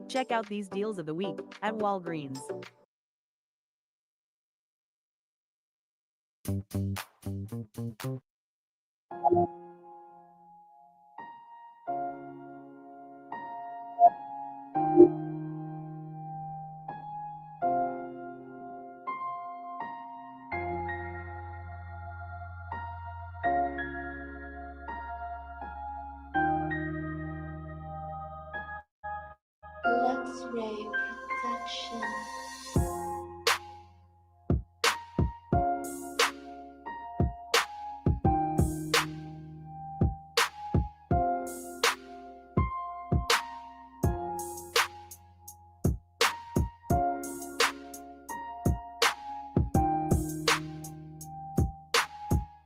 Check out these deals of the week at Walgreens. X-ray protection.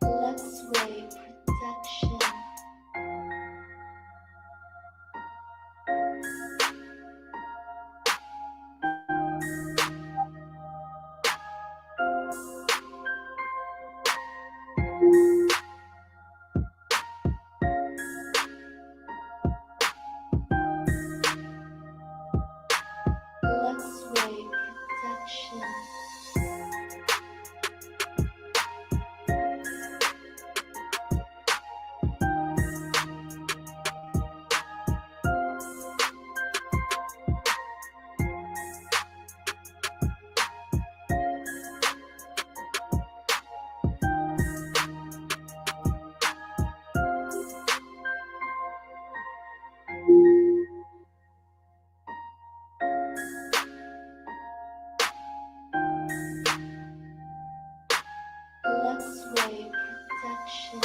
X-ray protection. X-ray protection. X-ray protection.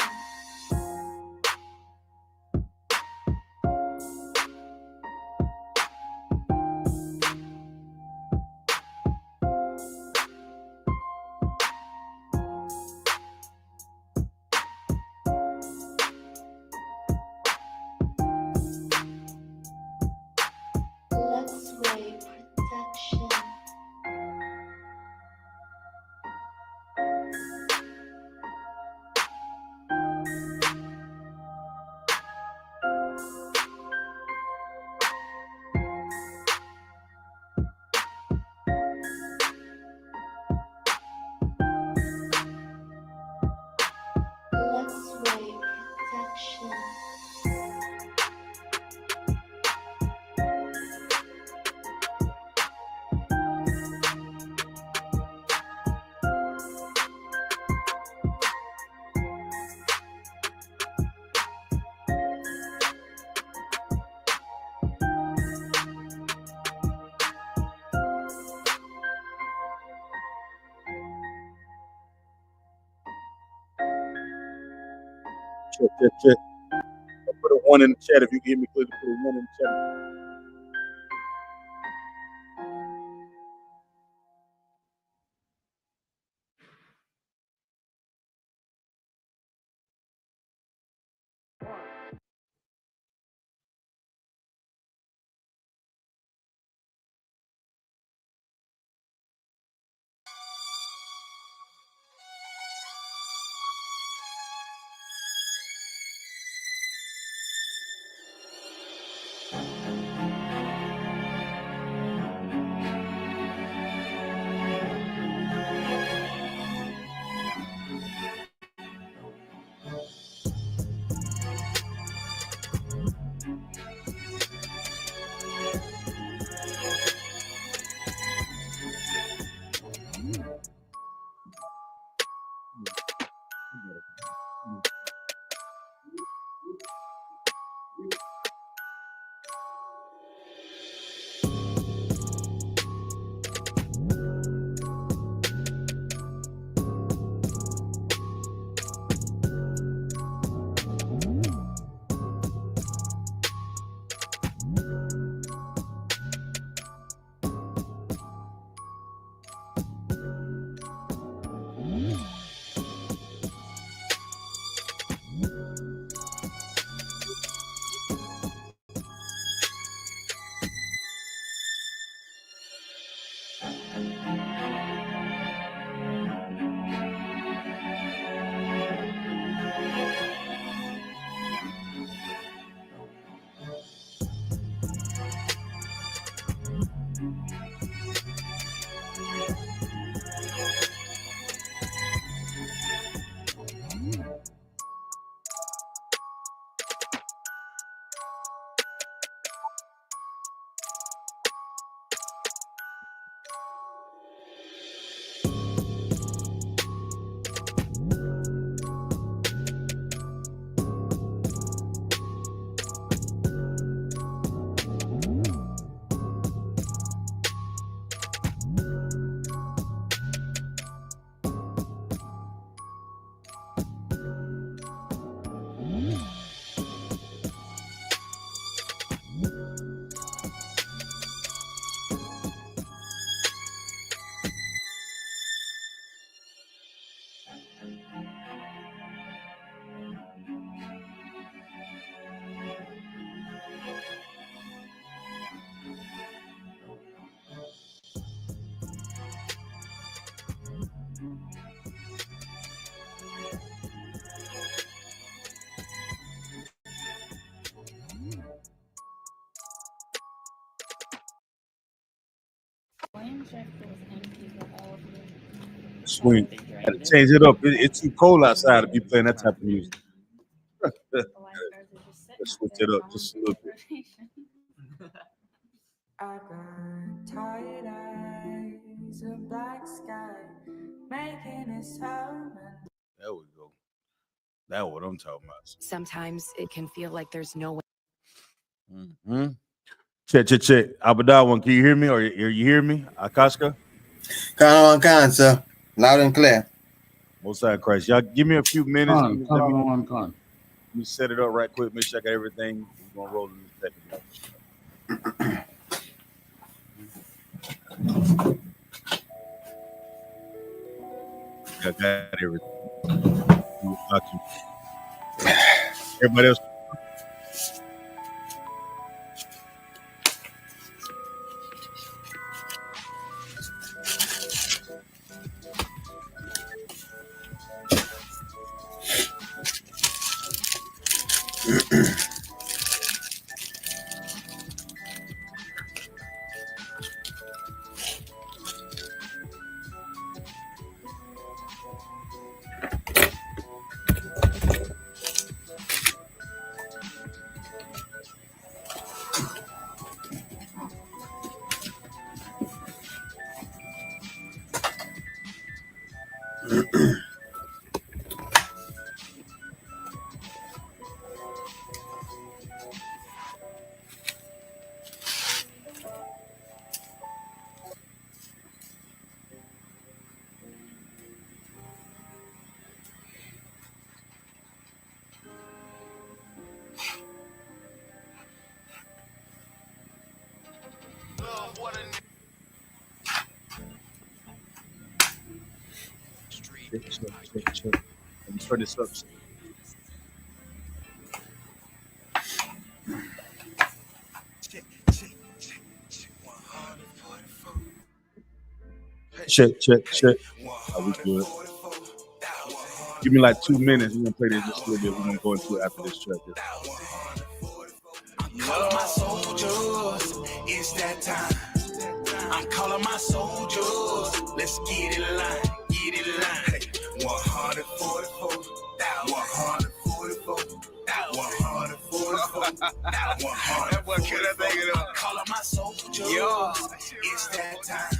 X-ray protection. X-ray protection. Check. I'll put a 1 in the chat if you give me clearly. Put a 1 in the chat. Swing. Gotta change it up. It's too cold outside to be playing that type of music. Let's switch it up just a little bit. I got tired eyes, a black sky, making it home. There we go. That's what I'm talking about. Sometimes it can feel like there's no way. Mm-hmm. Check. Abadawan, can you hear me? Or you hear me? Akashka? Sir. Loud and clear. Most High Christ. Y'all give me a few minutes. Let me set it up right quick. Make sure I got everything. We're going to roll in a second. I got everything. Everybody else. Check. Let me turn this up. Check. Are we good? Give me like 2 minutes. We're gonna play this just a little bit. We're gonna go into it after this track. Calling my soldiers, it's that time. I'm calling my soldiers, let's get in line, get in line. Hey, 144, 144, 144, 100. What can I think of? Calling my soldiers, it's that time.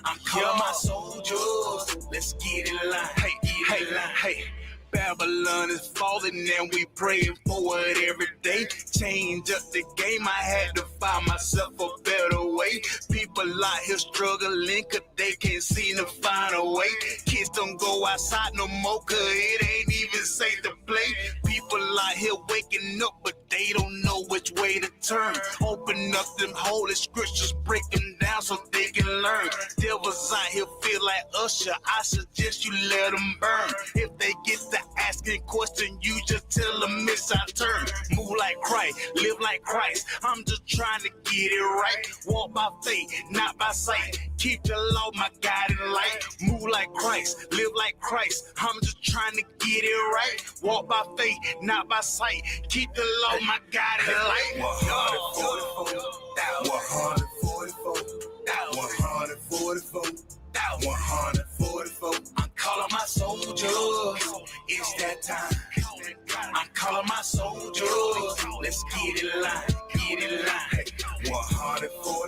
I'm calling my soldiers, let's get in line, get in line, hey. Babylon is falling and we praying for it every day. Change up the game, I had to find myself a better way. People out here struggling cause they can't seem to find a way. Kids don't go outside no more cause it ain't even safe to play. People out here waking up but they don't know which way to turn. Open up them holy scriptures, break them down so they can learn. Devils out here feel like Usher, I suggest you let them burn. If they get the asking question, you just tell them it's our turn. Move like Christ, live like Christ. I'm just trying to get it right. Walk by faith, not by sight. Keep the law, my guiding light. Move like Christ, live like Christ. I'm just trying to get it right. Walk by faith, not by sight. Keep the law, my guiding light. 144, 144, 144. I'm calling my soldiers, it's that time. I'm calling my soldiers, let's get in line, get in line. 144,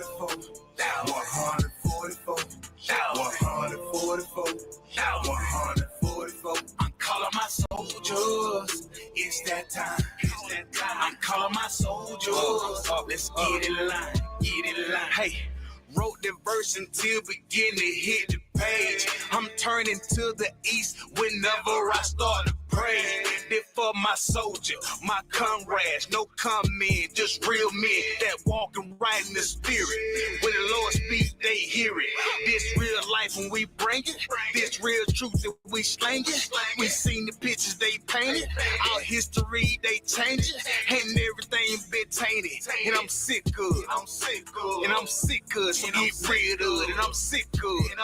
144, 144, 144. I'm calling my soldiers, it's that time. I'm calling my soldiers, let's get in line, get in line. Hey. Wrote the verse until begin to hit the page. I'm turning to the east whenever I start to pray. This for my soldier, my comrades, no comment, just real men that walking right in the spirit. When the Lord speaks, they hear it. This real life when we bring it, this real truth that we slang it. We seen the pictures they painted, our history they change it, and everything been tainted. And I'm sick of it, and I'm sick of it. So get rid of it, and I'm sick of it,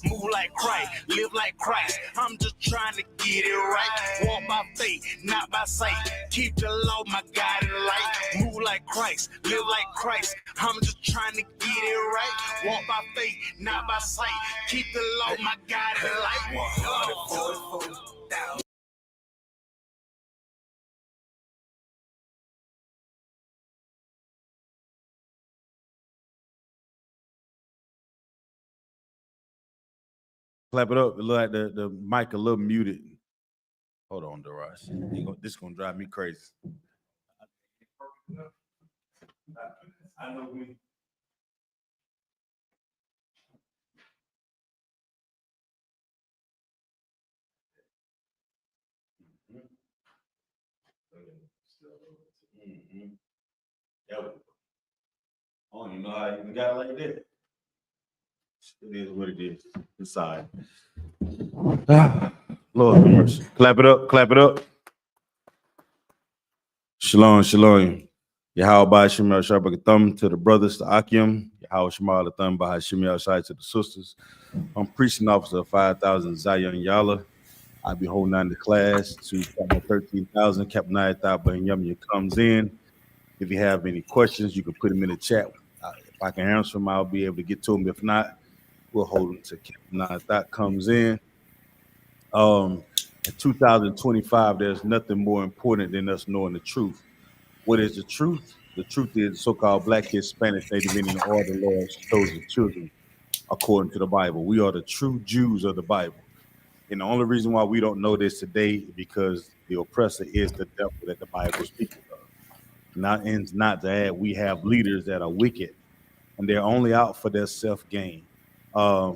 Move like Christ, live like Christ. I'm just trying to get it right. Walk by faith, not by sight. Keep the law, my guiding light. Move like Christ, live like Christ. I'm just trying to get it right. Walk by faith, not by sight. Keep the law, my guiding light. 144. Clap it up. It look like the mic a little muted. Hold on, Darash. This is gonna drive me crazy. I know we. I don't even know how you got it like that. It is what it is. It's all right. Lord have mercy. Clap it up, clap it up. Shalom, shalom. Yahweh Shemel Shabbat Thumb to the brothers, to Akim. Yahweh Shemal Thumb by Shemel Shai to the sisters. I'm preaching officer of 5,000 Zion Yala. I be holding on to class to 13,000. Captain Ayatha Yummy comes in. If you have any questions, you can put them in the chat. If I can answer them, I'll be able to get to them. If not, we'll hold them to Captain Ayatha comes in. In 2025, there's nothing more important than us knowing the truth. What is the truth? The truth is so-called Black, Hispanic, Native Indian, or the Lord's chosen children, according to the Bible. We are the true Jews of the Bible. And the only reason why we don't know this today is because the oppressor is the devil that the Bible speaks of. Not to add, we have leaders that are wicked, and they're only out for their self-gain. I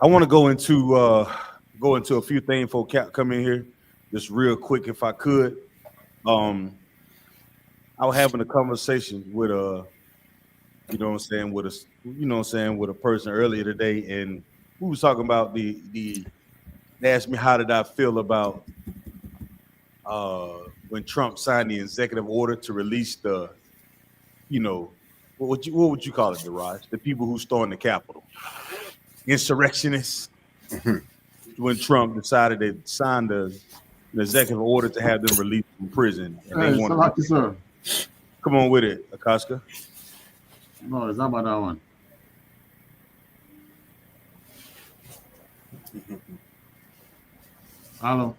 want to go into a few things before Cap come in here, just real quick, if I could. I was having a conversation with you know what I'm saying, with a you know what I'm saying, with a person earlier today, and we was talking about they asked me how did I feel about when Trump signed the executive order to release the, you know, what would you call it, Daraj? The people who stormed the Capitol, insurrectionists. When Trump decided to sign the executive order to have them released from prison, and they Hey, wanted Salaki, sir. come on with it, Akaska. No, it's not about that one. Hello.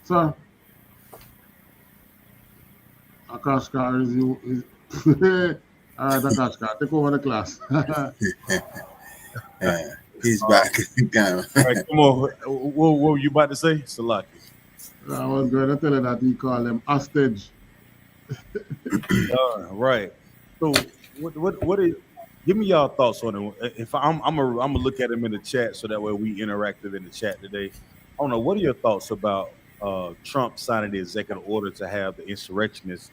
Sir. Akashka is you. All right, Akashka, take over the class. Yeah, he's back. All right, come on. What were you about to say, Salaki? I was going to tell you that he called them hostage. Right. So what is? Give me y'all thoughts on it. If I'm gonna look at them in the chat so that way we interactive in the chat today. I don't know. What are your thoughts about Trump signing the executive order to have the insurrectionists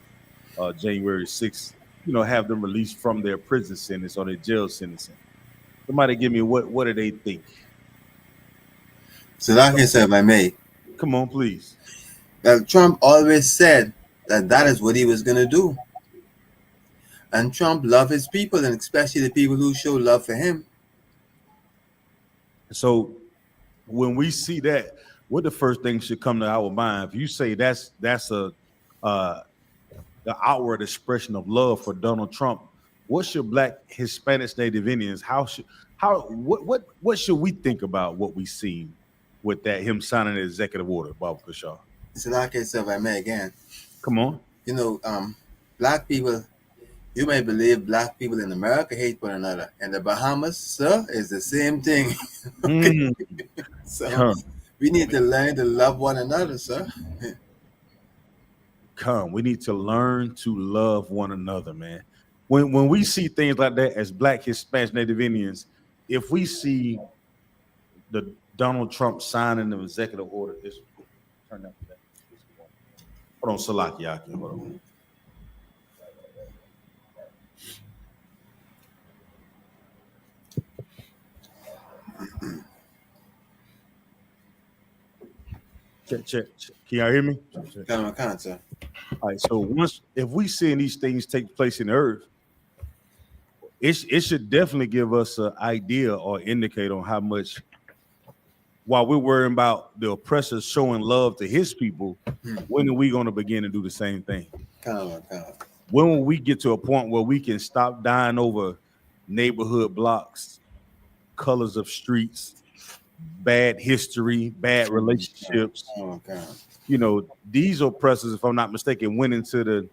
January 6th, you know, have them released from their prison sentence or their jail sentencing? Somebody give me what do they think? So like I said, if I may, Come on, please. Trump always said that is what he was going to do. And Trump loved his people, and especially the people who show love for him. So when we see that, what the first thing should come to our mind? If you say that's a the outward expression of love for Donald Trump, what should Black, Hispanics, Native Indians, what should we think about what we see with that him signing the executive order, Bob Kershaw? So like I said, if I may again, Come on. you know, black people, you may believe black people in America hate one another. In the Bahamas, sir, is the same thing. So we need to learn to love one another, sir. We need to learn to love one another, man. When we see things like that as Black, Hispanics, Native Indians, if we see the Donald Trump signing the executive order, turn that. Hold on, Salaki, hold on. Check. Can y'all hear me? Sir. All right. So if we seeing these things take place in the earth, it should definitely give us an idea or indicate on how much. While we're worrying about the oppressors showing love to his people, when are we going to begin to do the same thing? When will we get to a point where we can stop dying over neighborhood blocks, colors of streets, bad history, bad relationships? You know, these oppressors, if I'm not mistaken, went into the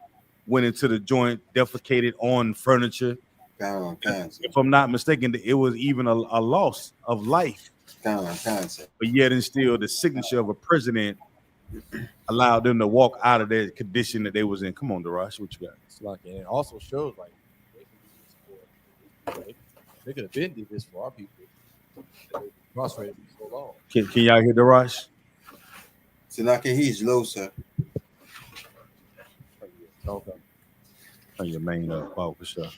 joint, defecated on furniture. If I'm not mistaken, it was even a loss of life. But yet and still, the signature of a president allowed them to walk out of that condition that they was in. Come on, Darash, what you got? It's like, and it also shows like they could have been did this for our people. Incarcerated for so long. Can y'all hear Darash? Salaki, he's low, sir. Okay. Turn your main up, for sure.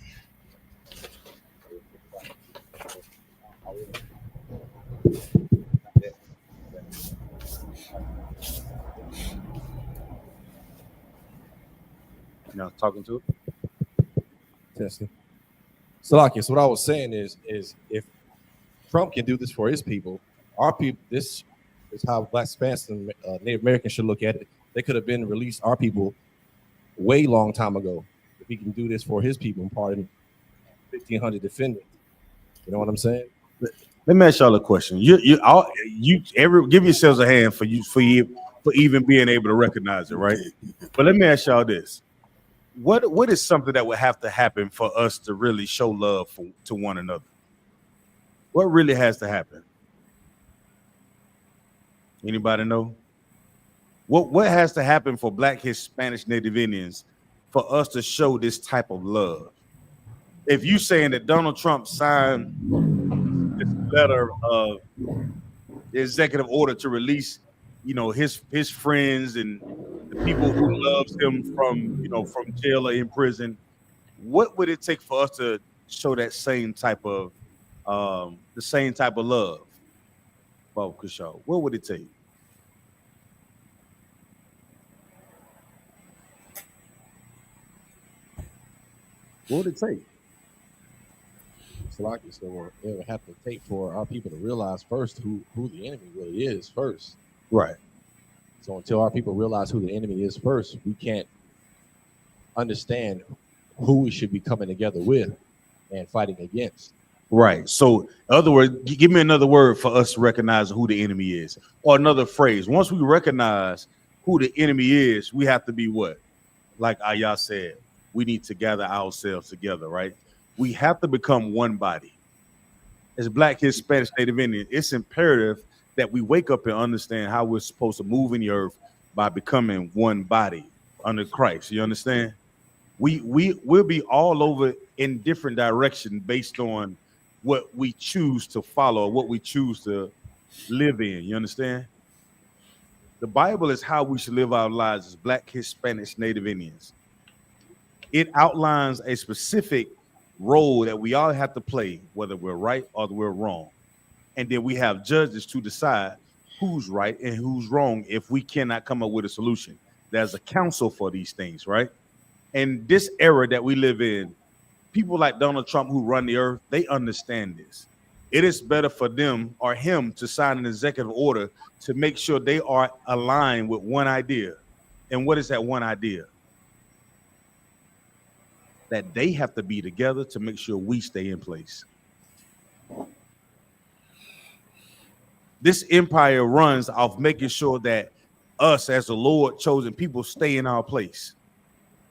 Y'all talking to it? Testing. Salaki, so what I was saying is if Trump can do this for his people, our people, this is how Black, Hispanics, and Native Americans should look at it. They could have been released, our people, way long time ago. If he can do this for his people and pardon 1,500 defendants, you know what I'm saying? Let me ask y'all a question. You give yourselves a hand for even being able to recognize it, right? But let me ask y'all this: what is something that would have to happen for us to really show love to one another? What really has to happen? Anybody know? What has to happen for Black, Hispanic, Native Indians for us to show this type of love? If you saying that Donald Trump signed this letter of the executive order to release, his friends and the people who loves him from jail or in prison, what would it take for us to show that same type of the same type of love, Bob Kershaw? What would it take? What would it take? Salaki said, well, it would have to take for our people to realize first who the enemy really is first. Right. So until our people realize who the enemy is first, we can't understand who we should be coming together with and fighting against. Right. So, in other words, give me another word for us to recognize who the enemy is, or another phrase. Once we recognize who the enemy is, we have to be what? Like Ayah said, we need to gather ourselves together, right? We have to become one body. As Black, Hispanic, Native Indian, it's imperative that we wake up and understand how we're supposed to move in the earth by becoming one body under Christ. You understand? We'll be all over in different directions based on what we choose to follow, what we choose to live in. You understand? The Bible is how we should live our lives as Black, Hispanics, Native Indians. It outlines a specific role that we all have to play, whether we're right or we're wrong. And then we have judges to decide who's right and who's wrong if we cannot come up with a solution. There's a council for these things, right? And this era that we live in, people like Donald Trump who run the earth, they understand this. It is better for them or him to sign an executive order to make sure they are aligned with one idea. And what is that one idea? That they have to be together to make sure we stay in place. This empire runs off making sure that us as the Lord chosen people stay in our place.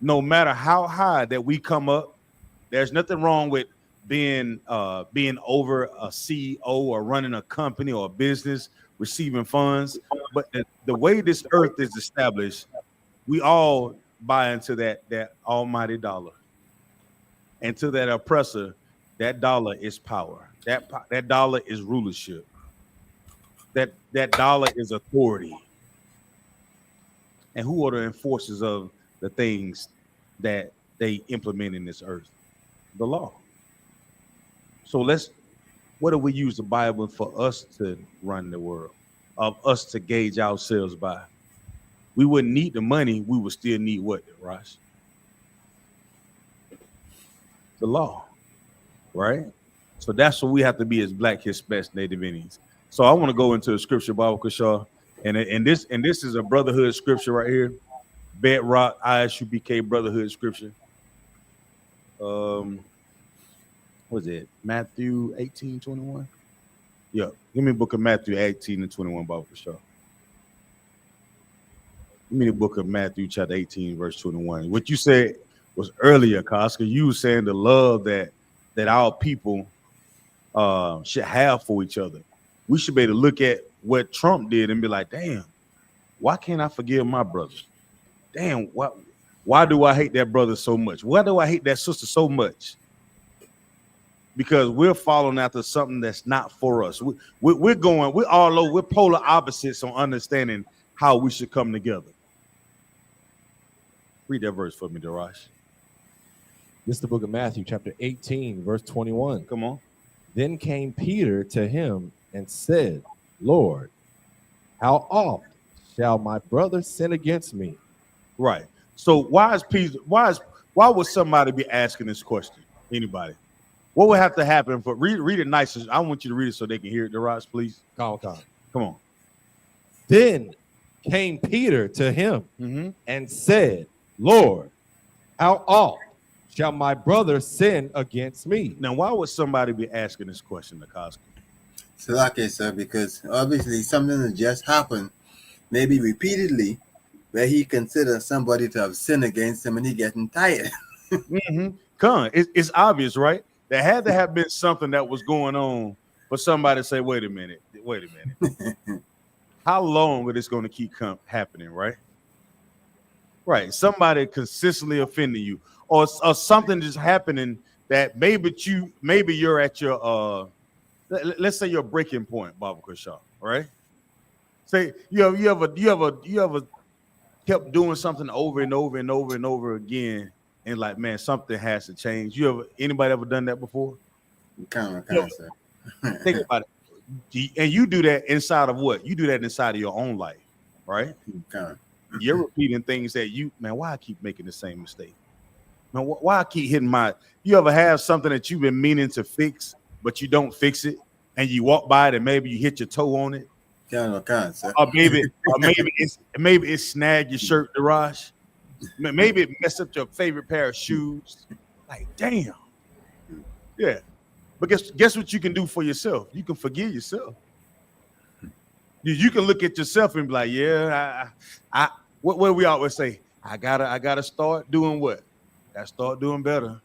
No matter how high that we come up, there's nothing wrong with being over a CEO or running a company or a business, receiving funds. But the way this earth is established, we all buy into that almighty dollar. And to that oppressor, that dollar is power. That dollar is rulership. That dollar is authority. And who are the enforcers of the things that they implement in this earth? The law. So what do we use the Bible for us to run the world, of us to gauge ourselves by? We wouldn't need the money, we would still need what, Rosh? The law, right? So that's what we have to be as Black, Hispanic, Native Indians. So I want to go into the scripture, Bible Kershaw, and this is a brotherhood scripture right here, bedrock I.S.U.P.K. brotherhood scripture. What is it? Matthew 18:21. Yeah, give me the book of Matthew 18:21, Bible Kershaw. Give me the book of Matthew, chapter 18, verse 21. What you said was earlier, Koska. You were saying the love that our people should have for each other. We should be able to look at what Trump did and be like, damn, why can't I forgive my brother? Damn, why do I hate that brother so much? Why do I hate that sister so much? Because we're following after something that's not for us. We're all over, we're polar opposites on understanding how we should come together. Read that verse for me, Darash. This is the book of Matthew, chapter 18, verse 21. Come on. Then came Peter to him and said, Lord, how oft shall my brother sin against me? Right. So why would somebody be asking this question? Anybody? What would have to happen for read it nice? I want you to read it so they can hear it, Darash, please. Come on. Then came Peter to him and said, Lord, how oft shall my brother sin against me? Now, why would somebody be asking this question, Nakaska? Salake, sir, because obviously something that just happened, maybe repeatedly, where he considers somebody to have sinned against him and he getting tired. It's obvious, right? There had to have been something that was going on for somebody to say, wait a minute. How long are this going to keep happening, right? Right. Somebody consistently offending you, or something just happening that maybe you're at your let's say your breaking point, Baba Kershaw, right? Say you ever kept doing something over and over and over and over again, and like, man, something has to change. Anybody ever done that before? Kind of, sir. Think about it. And you do that inside of what? You do that inside of your own life, right? Kind You're repeating things that why I keep making the same mistake? Man, why I keep hitting you ever have something that you've been meaning to fix, but you don't fix it, and you walk by it and maybe you hit your toe on it? Kind, sir. Or maybe it snagged your shirt in the garage. Maybe it messed up your favorite pair of shoes. Like, damn. Yeah. But guess what you can do for yourself? You can forgive yourself. You can look at yourself and be like, yeah, what do we always say? I gotta start doing what? Gotta start doing better.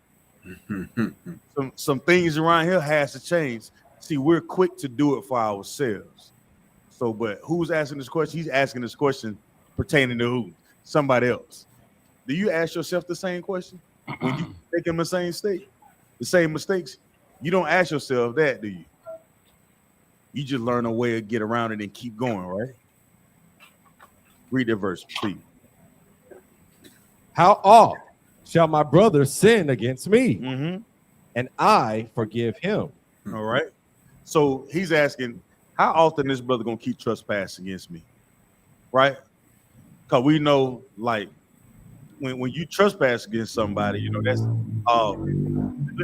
Some things around here has to change. See, we're quick to do it for ourselves. So, but who's asking this question? He's asking this question pertaining to who? Somebody else. Do you ask yourself the same question when you making the same mistakes? You don't ask yourself that, do you? You just learn a way to get around it and keep going, right? Read the verse, please. How oft shall my brother sin against me, Mm-hmm. and I forgive him? All right. So he's asking, how often this brother gonna keep trespassing against me, right? Because we know, like, when you trespass against somebody, that's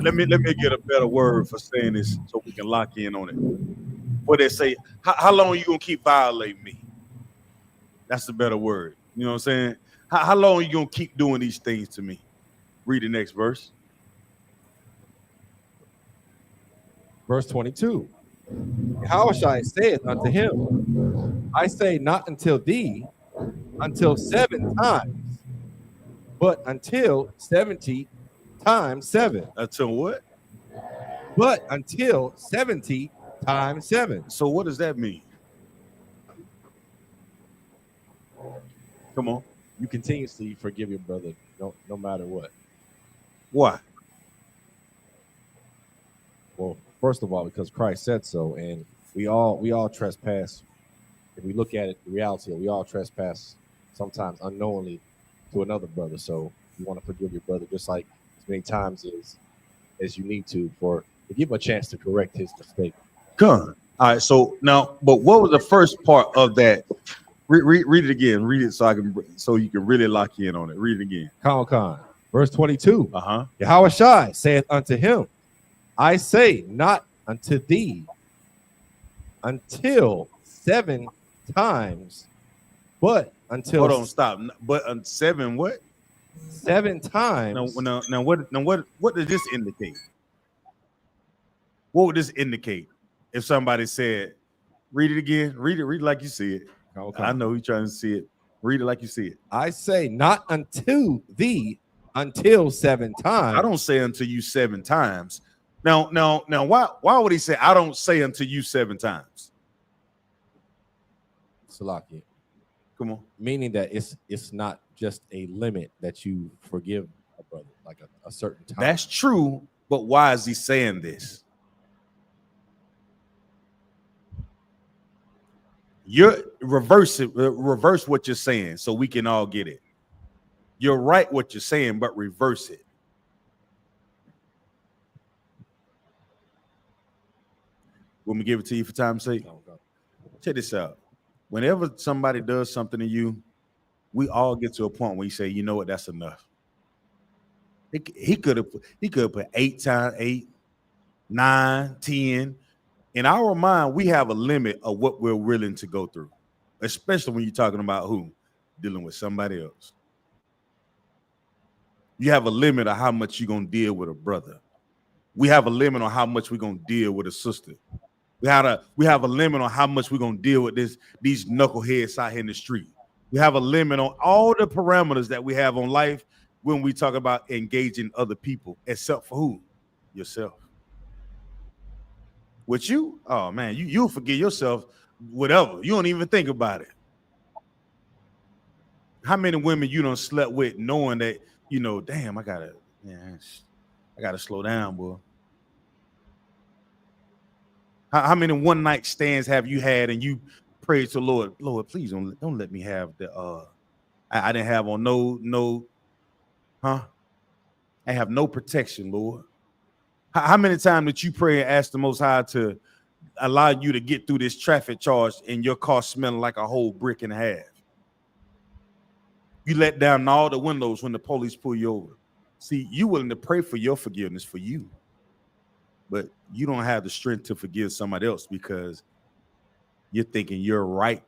let me get a better word for saying this so we can lock in on it. What they say, how long are you gonna keep violating me? That's the better word. You know what I'm saying? How long are you gonna keep doing these things to me? Read the next verse. Verse 22. Yahushua saith unto him, I say not until thee, until 7 times, but until 70 times 7. Until what? But until 70 times 7. So what does that mean? Come on. You continuously forgive your brother, no matter what. Why? Well, first of all, because Christ said so, and we all trespass. If we look at it, the reality, we all trespass sometimes unknowingly to another brother. So you want to forgive your brother just like as many times as you need to give him a chance to correct his mistake. Come. All right. So now, but what was the first part of that? Read it again. Read it so you can really lock in on it. Read it again. Con. Verse 22. Uh-huh. Yahushua saith unto him, I say not unto thee until 7 times, but until hold on, stop. But 7 what? 7 times. Now what does this indicate? What would this indicate if somebody said, read it again, read it like you see it. Okay. I know you're trying to see it. Read it like you see it. I say not unto thee until 7 times. I don't say unto you 7 times. Now, why would he say I don't say unto you 7 times? Salaki. Come on. Meaning that it's not just a limit that you forgive a brother, like a certain time. That's true, but why is he saying this? You're reverse what you're saying so we can all get it. You're right what you're saying, but reverse it. Want me to give it to you for time's sake? Check this out. Whenever somebody does something to you, we all get to a point where you say, you know what, that's enough. He could have put 8 times 8, 9, 10. In our mind, we have a limit of what we're willing to go through, especially when you're talking about who? Dealing with somebody else. You have a limit of how much you're going to deal with a brother. We have a limit on how much we're going to deal with a sister. We have a limit on how much we're going to deal with these knuckleheads out here in the street. We have a limit on all the parameters that we have on life when we talk about engaging other people, except for who? Yourself. With you, oh man, you'll forgive yourself whatever. You don't even think about it. How many women you done slept with knowing that, damn, I gotta slow down, boy. How many one night stands have you had and you prayed to Lord, Lord, please don't let me have the I didn't have on no I have no protection, Lord. How many times did you pray and ask the Most High to allow you to get through this traffic charge and your car smelling like a whole brick and a half? You let down all the windows when the police pull you over. See, you willing to pray for your forgiveness for you, but you don't have the strength to forgive somebody else because you're thinking you're right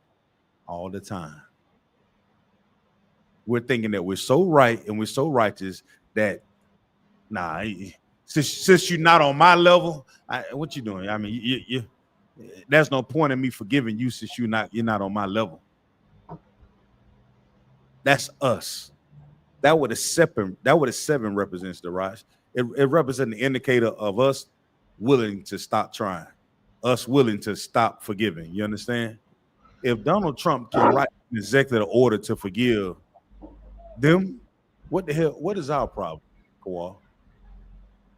all the time. We're thinking that we're so right and we're so righteous that, nah, since you're not on my level, what you doing? I mean, you there's no point in me forgiving you since you're not on my level. That's us. That what a seven represents, the rise. It represents the indicator of us willing to stop trying, us willing to stop forgiving. You understand? If Donald Trump can write an executive order to forgive them, what the hell? What is our problem, Kawal?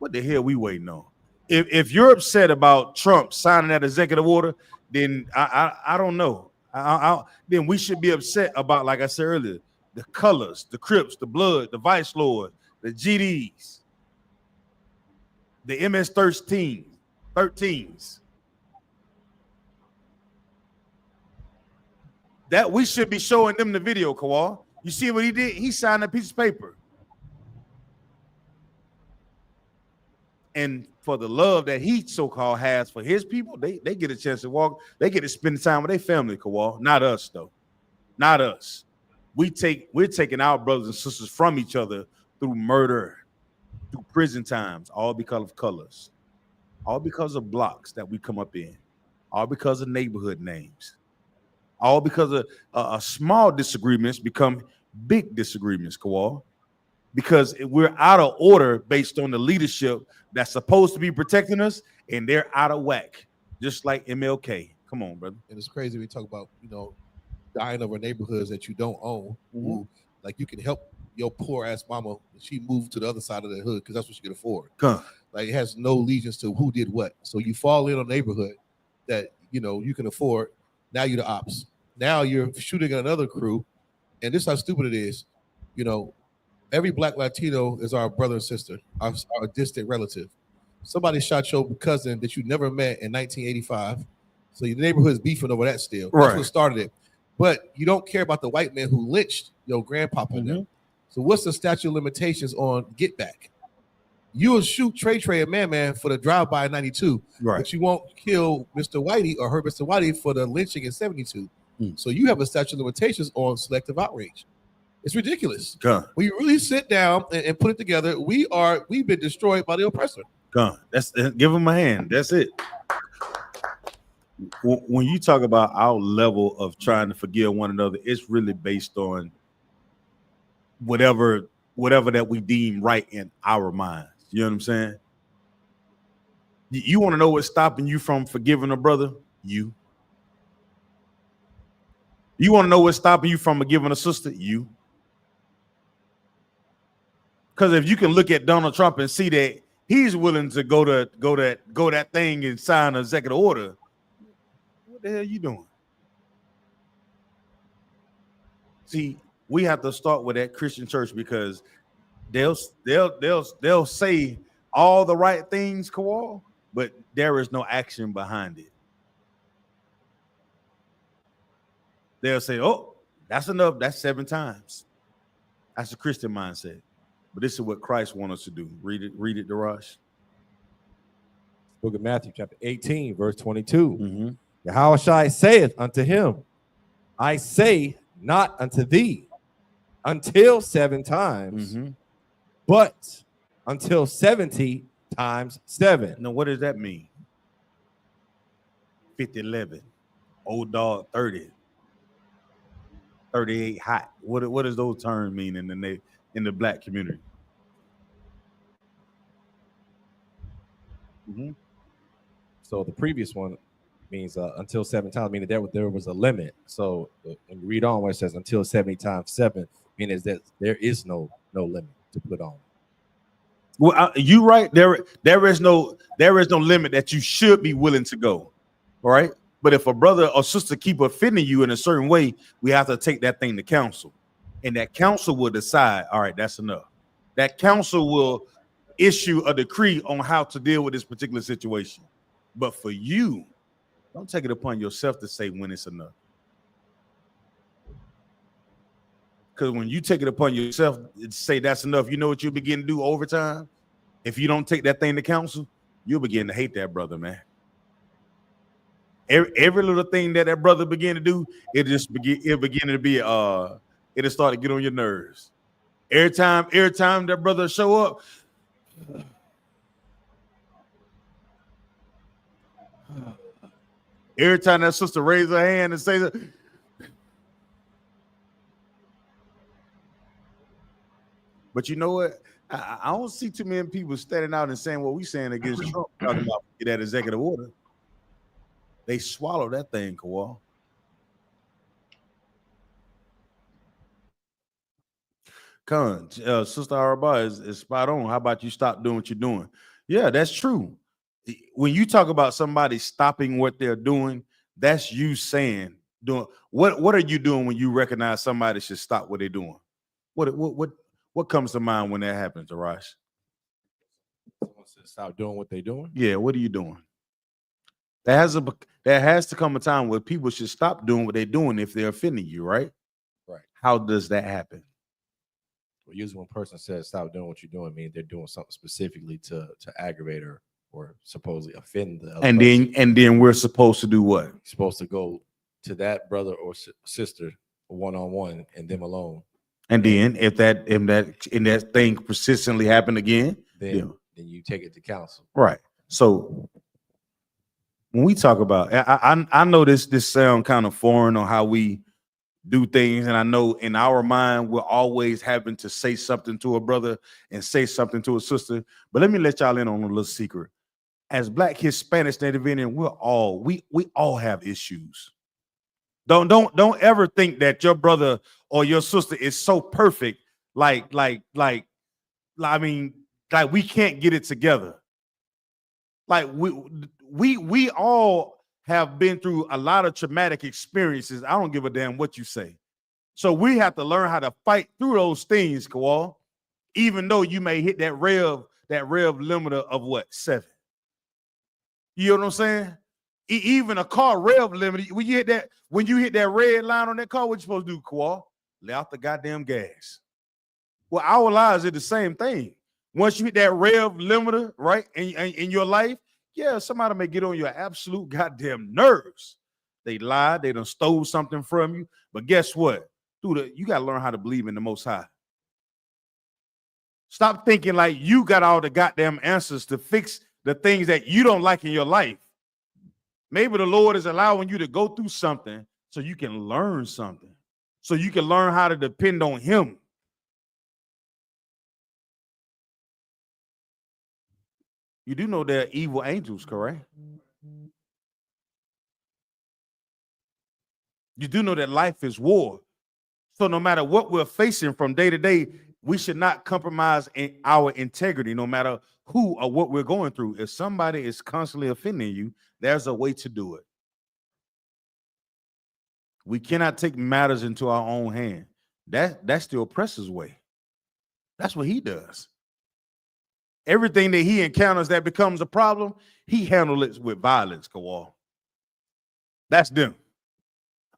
What the hell we waiting on? If you're upset about Trump signing that executive order, then I don't know. Then we should be upset about, like I said earlier, the colors, the Crips, the Blood, the Vice Lords, the GDs, the MS-13s. That we should be showing them the video, Kawal. You see what he did? He signed a piece of paper. And for the love that he so-called has for his people, they get a chance to walk. They get to spend time with their family, Kawal. Not us, though. Not us. We're taking our brothers and sisters from each other through murder, through prison times, all because of colors, all because of blocks that we come up in, all because of neighborhood names, all because of small disagreements become big disagreements, Kawal, because we're out of order based on the leadership that's supposed to be protecting us, and they're out of whack, just like MLK. Come on, brother. And it's crazy we talk about, dying over neighborhoods that you don't own. Mm-hmm. Like you can help your poor ass mama. She moved to the other side of the hood because that's what she can afford. Like it has no allegiance to who did what. So you fall in a neighborhood that you can afford. Now you're the ops. Now you're shooting at another crew, and this is how stupid it is. Every Black Latino is our brother and sister, our distant relative. Somebody shot your cousin that you never met in 1985. So your neighborhood is beefing over that still. That's what started it. But you don't care about the white man who lynched your grandpapa. Mm-hmm. So what's the statute of limitations on get back? You will shoot Trey and Man for the drive-by in 92, but you won't kill Mr. Whitey or hurt Mr. Whitey for the lynching in 72. So you have a statute of limitations on selective outrage. It's ridiculous. When you really sit down and put it together, we've been destroyed by the oppressor. Give him a hand. That's it. When you talk about our level of trying to forgive one another, it's really based on whatever that we deem right in our minds. You know what I'm saying? You want to know what's stopping you from forgiving a brother? You want to know what's stopping you from forgiving a sister? You. Because if you can look at Donald Trump and see that he's willing to go that thing and sign an executive order, what the hell are you doing? See, we have to start with that Christian church because they'll say all the right things, Kawal, but there is no action behind it. They'll say, "Oh, that's enough. That's 7 times." That's a Christian mindset. But this is what Christ wants us to do. Read it, Darash. Book of Matthew, chapter 18, verse 22. Yahawashi saith unto him, I say not unto thee until 7 times, but until 70 times 7. Now, what does that mean? 50, 11, old dog 30, 38 hot. What does those terms mean in the black community? So the previous one means until 7 times, meaning there was a limit. So when you read on where it says until 70 times 7, meaning that there is no limit to put on. Well, you right. There is no limit that you should be willing to go. All right. But if a brother or sister keep offending you in a certain way, we have to take that thing to counsel. And that counsel will decide, all right, that's enough. That counsel will issue a decree on how to deal with this particular situation. But for you, don't take it upon yourself to say when it's enough. Because when you take it upon yourself to say that's enough, you know what you begin to do over time? If you don't take that thing to counsel, you'll begin to hate that brother, man. Every little thing that brother begin to do, it begin to be it'll start to get on your nerves. Every time that brother show up, every time that sister raise her hand and say that, but you know what? I don't see too many people standing out and saying what we saying against Trump, talking about that executive order. They swallow that thing, Kawal. Sister Araba is spot on. How about you stop doing what you're doing? Yeah, that's true. When you talk about somebody stopping what they're doing, that's you saying doing what are you doing when you recognize somebody should stop what they're doing? What comes to mind when that happens, Arash? Someone says stop doing what they're doing. Yeah, what are you doing? There has to come a time where people should stop doing what they're doing if they're offending you, right? Right. How does that happen? Well, usually when a person says stop doing what you're doing, means they're doing something specifically to aggravate or supposedly offend the other person. And then we're supposed to do what? You're supposed to go to that brother or sister one-on-one and them alone. And then if that thing persistently happen again, then you take it to counsel. Right. So when we talk about, I know this sound kind of foreign on how we do things, and I know in our mind we're always having to say something to a brother and say something to a sister. But let me let y'all in on a little secret. As Black, Hispanics, Native Indian, we all have issues. Don't ever think that your brother or your sister is so perfect, like we can't get it together. Like we all have been through a lot of traumatic experiences. I don't give a damn what you say. So we have to learn how to fight through those things, Kawal. Even though you may hit that rev limiter of what, 7. You know what I'm saying? Even a car rev limiter, when you hit that red line on that car, what you supposed to do, Kawal? Lay off the goddamn gas. Well, our lives are the same thing. Once you hit that rev limiter, right, in your life, yeah, somebody may get on your absolute goddamn nerves. They lied, they done stole something from you. But guess what? You got to learn how to believe in the Most High. Stop thinking like you got all the goddamn answers to fix the things that you don't like in your life. Maybe the Lord is allowing you to go through something so you can learn something, so you can learn how to depend on Him. You do know there are evil angels, correct? You do know that life is war. So no matter what we're facing from day to day, we should not compromise in our integrity, no matter who or what we're going through. If somebody is constantly offending you, there's a way to do it. We cannot take matters into our own hand. That's the oppressor's way. That's what he does. Everything that he encounters that becomes a problem, he handles it with violence, Kawal. That's them.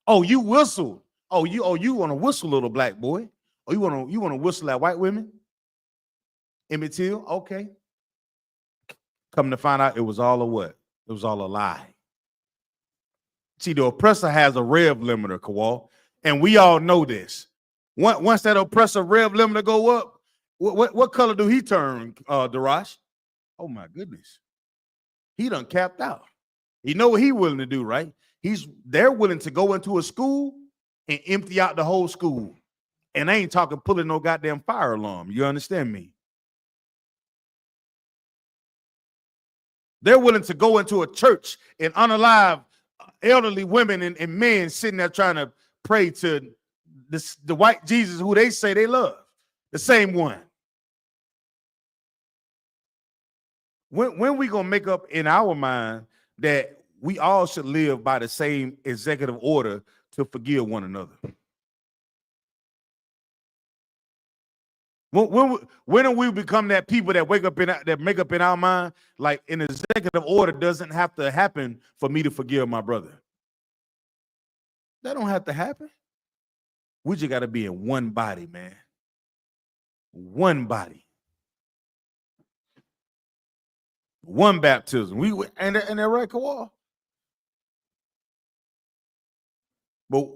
Oh, you whistle. Oh, you want to whistle, little black boy? Oh, you want to whistle at white women? Emmett Till? Okay. Come to find out, it was all a what? It was all a lie. See, the oppressor has a rev limiter, Kawal, and we all know this. Once that oppressor rev limiter go up, what color do he turn, Darash? Oh my goodness. He done capped out. You know what he willing to do, right? They're willing to go into a school and empty out the whole school. And I ain't talking pulling no goddamn fire alarm. You understand me? They're willing to go into a church and unalive elderly women and men sitting there trying to pray to the white Jesus who they say they love. The same one. When we gonna make up in our mind that we all should live by the same executive order to forgive one another. When do we become that people that make up in our mind, like an executive order doesn't have to happen for me to forgive my brother? That don't have to happen. We just got to be in one body, man. One body. One baptism. And they're right, Kawal. But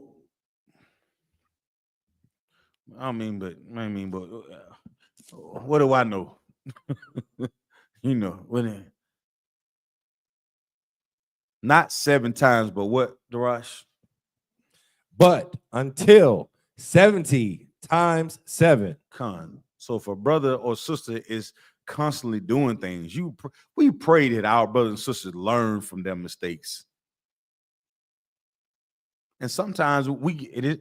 what do I know? You know, when not 7 times, but what, Darash? But until 70 times 7. So if a brother or sister is constantly doing things, we pray that our brothers and sisters learn from their mistakes. And sometimes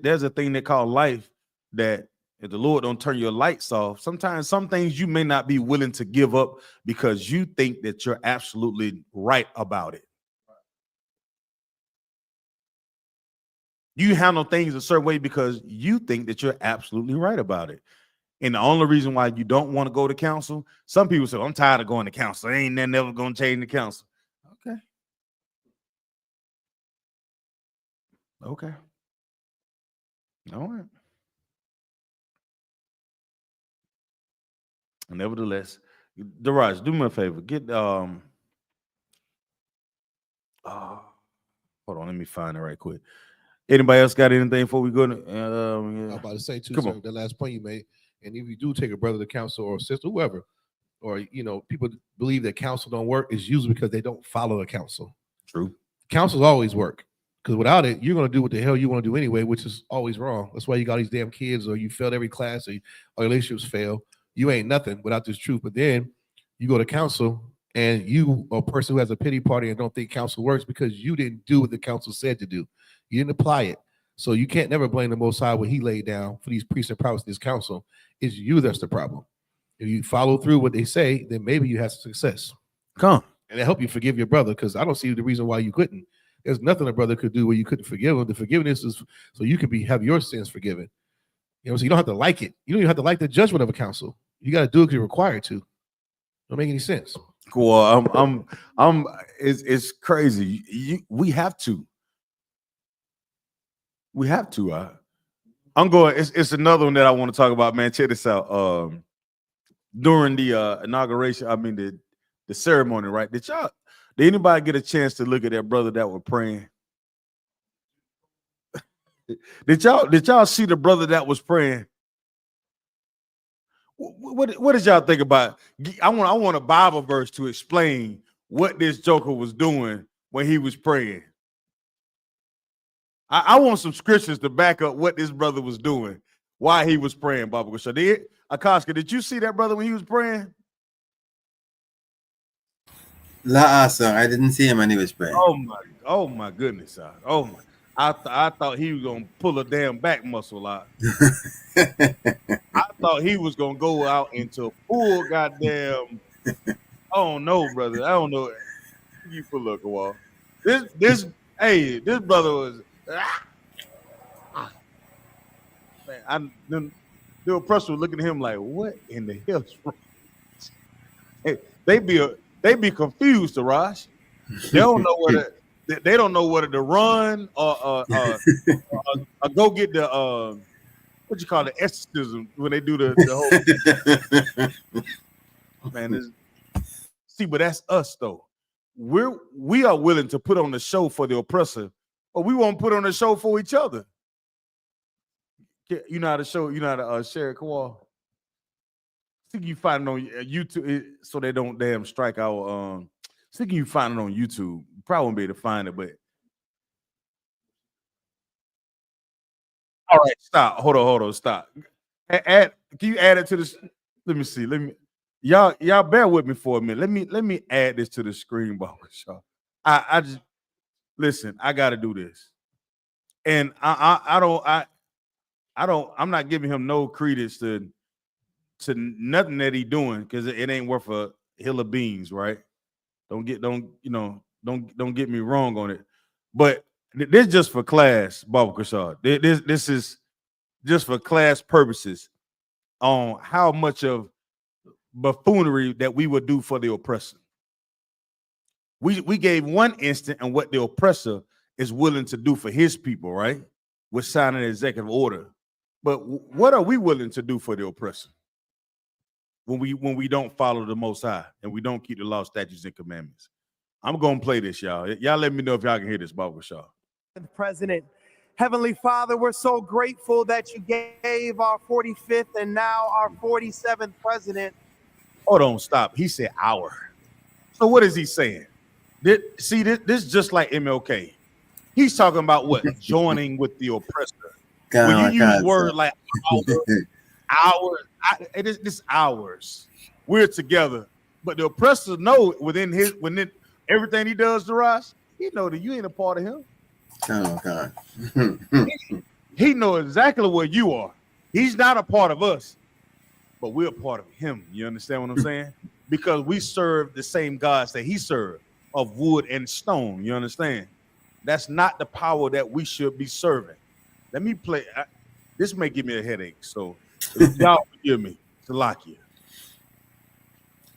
there's a thing they call life that if the Lord don't turn your lights off, sometimes some things you may not be willing to give up because you think that you're absolutely right about it. You handle things a certain way because you think that you're absolutely right about it. And the only reason why you don't want to go to counsel, some people say, I'm tired of going to counsel. Ain't that never going to change the counsel. Okay. All right. Nevertheless, Daraj, do me a favor. Get hold on, let me find it right quick. Anybody else got anything before we go to I was about to say too, sir, the last point you made, and if you do take a brother to counsel or a sister, whoever, or people believe that counsel don't work, is usually because they don't follow the counsel. True. Counsels always work, because without it, you're going to do what the hell you want to do anyway, which is always wrong. That's why you got these damn kids, or you failed every class, or your relationships fail. You ain't nothing without this truth. But then you go to counsel, and you are a person who has a pity party and don't think counsel works because you didn't do what the counsel said to do. You didn't apply it. So you can't never blame the Most High what he laid down for these priests and prophets in this counsel. It's you that's the problem. If you follow through what they say, then maybe you have success. And it help you forgive your brother, because I don't see the reason why you couldn't. There's nothing a brother could do where you couldn't forgive him. The forgiveness is so you can have your sins forgiven. So you don't have to like it. You don't even have to like the judgment of a counsel. You got to do it because you're required to. Don't make any sense. Cool. It's crazy. We have to. We have to. I'm going. It's another one that I want to talk about, man. Check this out. During the inauguration, the ceremony, right? Did anybody get a chance to look at that brother that was praying? Did y'all see the brother that was praying? What did y'all think about? I want a Bible verse to explain what this joker was doing when he was praying. I want some scriptures to back up what this brother was doing, why he was praying, Baba Gusha. Akaska, did you see that brother when he was praying? La, sir, I didn't see him when he was praying. Oh my goodness, sir. Oh my. I thought he was gonna pull a damn back muscle out. I thought he was gonna go out into full goddamn. Oh no, brother. I don't know. You pull up a wall. This brother was. Man, the oppressor was looking at him like, what in the hell is wrong? Hey, they be confused, Raj. They don't know they don't know whether to run or go get the what you call the exorcism when they do the whole man. See, but that's us though. We are willing to put on the show for the oppressor, but we won't put on the show for each other. You know how to show, you know how to share it. Come on. I think you find it on YouTube so they don't damn strike our. I think you find it on YouTube. You probably won't be able to find it, but all right, stop. Hold on, stop. Can you add it to this? Let me see. Y'all bear with me for a minute. Let me add this to the screen, Barbershop. I just listen. I got to do this, and I'm not giving him no credence to nothing that he doing because it ain't worth a hill of beans, right? Don't Don't get me wrong on it. But this just for class, Baba Kashar. This is just for class purposes on how much of buffoonery that we would do for the oppressor. We gave one instant and what the oppressor is willing to do for his people, right? We're signing an executive order. But what are we willing to do for the oppressor when we don't follow the Most High and we don't keep the law, statutes, and commandments? I'm gonna play this, y'all. Y'all let me know if y'all can hear this, Baba Shaw. President. Heavenly Father, we're so grateful that you gave our 45th and now our 47th president. Hold on, stop. He said our. So what is he saying? This is just like MLK. He's talking about what? Joining with the oppressor. When you use words like hours, it is this hours. We're together. But the oppressor know within everything he does to us, he know that you ain't a part of him. He know exactly where you are. He's not a part of us, but we're a part of him. You understand what I'm saying? Because we serve the same gods that he served, of wood and stone. You understand? That's not the power that we should be serving. Let me play. This may give me a headache, so y'all forgive me. Salakia.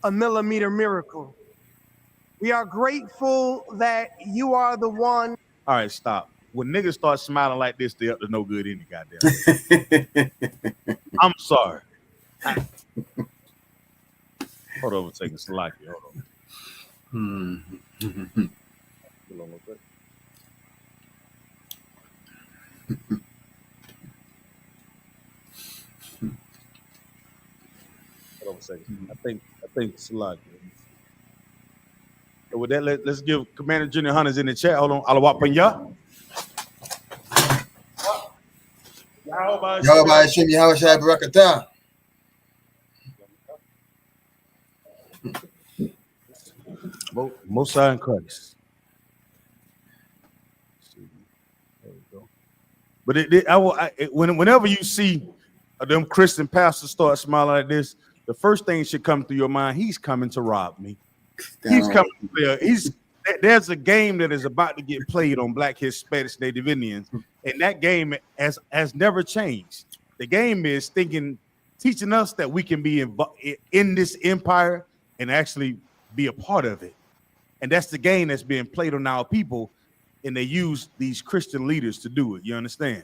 A millimeter miracle. We are grateful that you are the one. All right, stop. When niggas start smiling like this, they up to no good any goddamn way. I'm sorry. Hold on a second, Salakia. Hold on. Hold on real quick. Hold on a second. I think Salakia. So with that, let's give Commander Junior Hunters in the chat. Hold on. Alawapanya. Yahweh Hashem, Yahweh Shai Barakatah. Most High in Christ. There we go. But whenever you see them Christian pastors start smiling like this, the first thing should come through your mind: he's coming to rob me. He's coming to play. There's a game that is about to get played on Black, Hispanics, Native Indians, and that game has never changed. The game is teaching us that we can be in this empire and actually be a part of it. And that's the game that's being played on our people, and they use these Christian leaders to do it. You understand?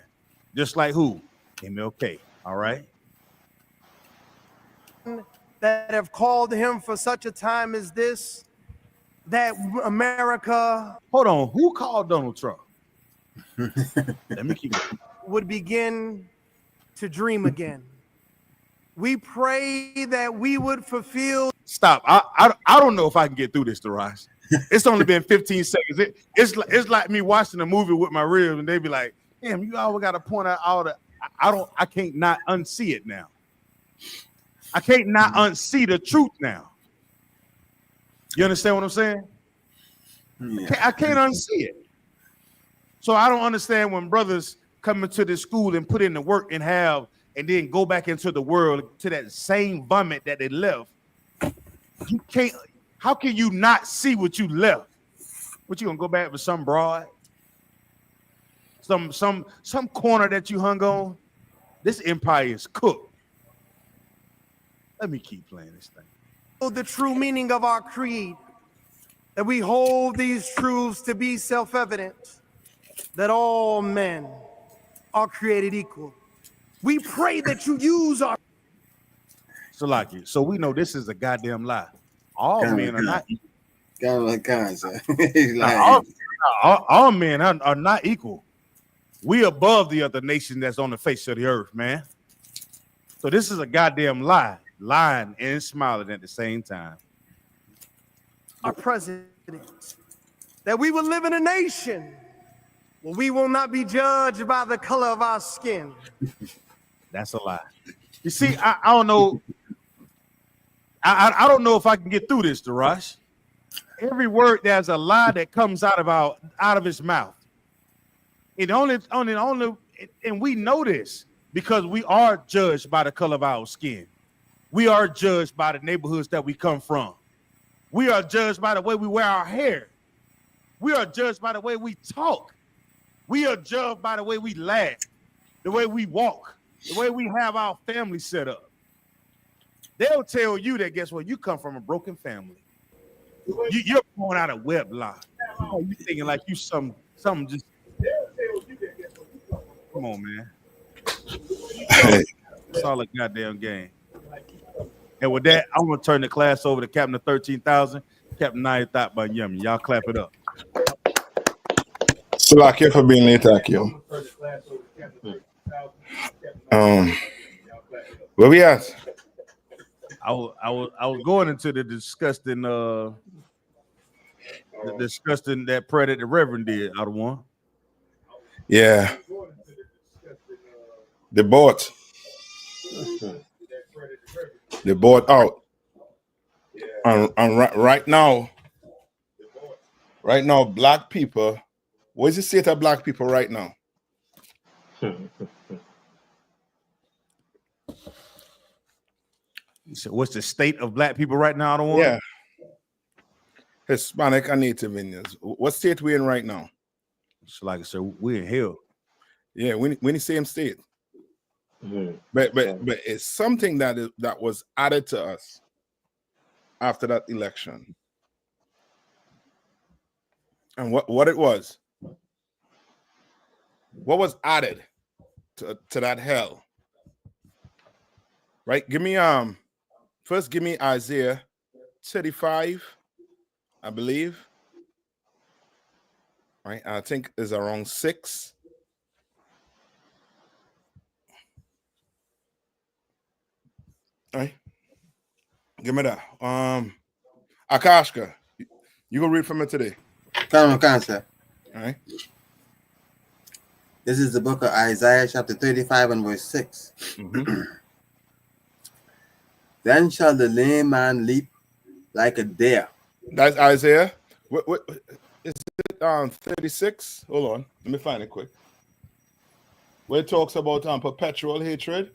Just like who? MLK. All right. That have called him for such a time as this, that America. Hold on. Who called Donald Trump? Let me keep going. Would begin to dream again. We pray that we would fulfill. Stop. I don't know if I can get through this, Daraj. It's only been 15 seconds. It's like me watching a movie with my ribs, and they be like, "Damn, you always got to point out all the." I can't not unsee it now. I can't not unsee the truth now. You understand what I'm saying? Yeah. I can't unsee it. So I don't understand when brothers come into this school and put in the work and then go back into the world to that same vomit that they left. You can't. How can you not see what you left? What, you gonna go back with some broad? Some corner that you hung on? This empire is cooked. Let me keep playing this thing. The true meaning of our creed, that we hold these truths to be self-evident, that all men are created equal. We pray that you use our. Salaki. So we know this is a goddamn lie. All men are not equal. All men are not equal. We above the other nation that's on the face of the earth, man. So this is a goddamn lie. Lying and smiling at the same time. Our president, that we will live in a nation where we will not be judged by the color of our skin. That's a lie. You see, I don't know. I don't know if I can get through this, Darash. Every word, there's a lie that comes out of his mouth. And we know this because we are judged by the color of our skin. We are judged by the neighborhoods that we come from. We are judged by the way we wear our hair. We are judged by the way we talk. We are judged by the way we laugh, the way we walk, the way we have our family set up. They'll tell you that, guess what? You come from a broken family. You're born out of wedlock. Oh, you thinking like you something just. Come on, man. Solid goddamn game. And with that, I'm gonna turn the class over to Captain of 13,000, Captain Naya Thought by Yummy. Y'all clap it up. Slack for being late, Akio. Where we at? I was going into the disgusting that prayer that the Reverend did out of one. Yeah. They bought out. And right now, black people, what is the state of black people right now? So what's the state of black people right now? I don't want. Yeah. Hispanic and Native Indians. What state we in right now? It's like I said, we're in hell. Yeah, we in the same state. But it's something that was added to us after that election. And what it was? What was added to that hell? Right? Give me Isaiah 35, I believe. Right? I think is around 6. Right? Give me that. Akashka, you gonna read from it today? Come on, sir. All right. This is the book of Isaiah, chapter 35 and verse 6. Then shall the lame man leap like a deer. That's Isaiah. What is it? 36. Hold on, let me find it quick. Where it talks about perpetual hatred.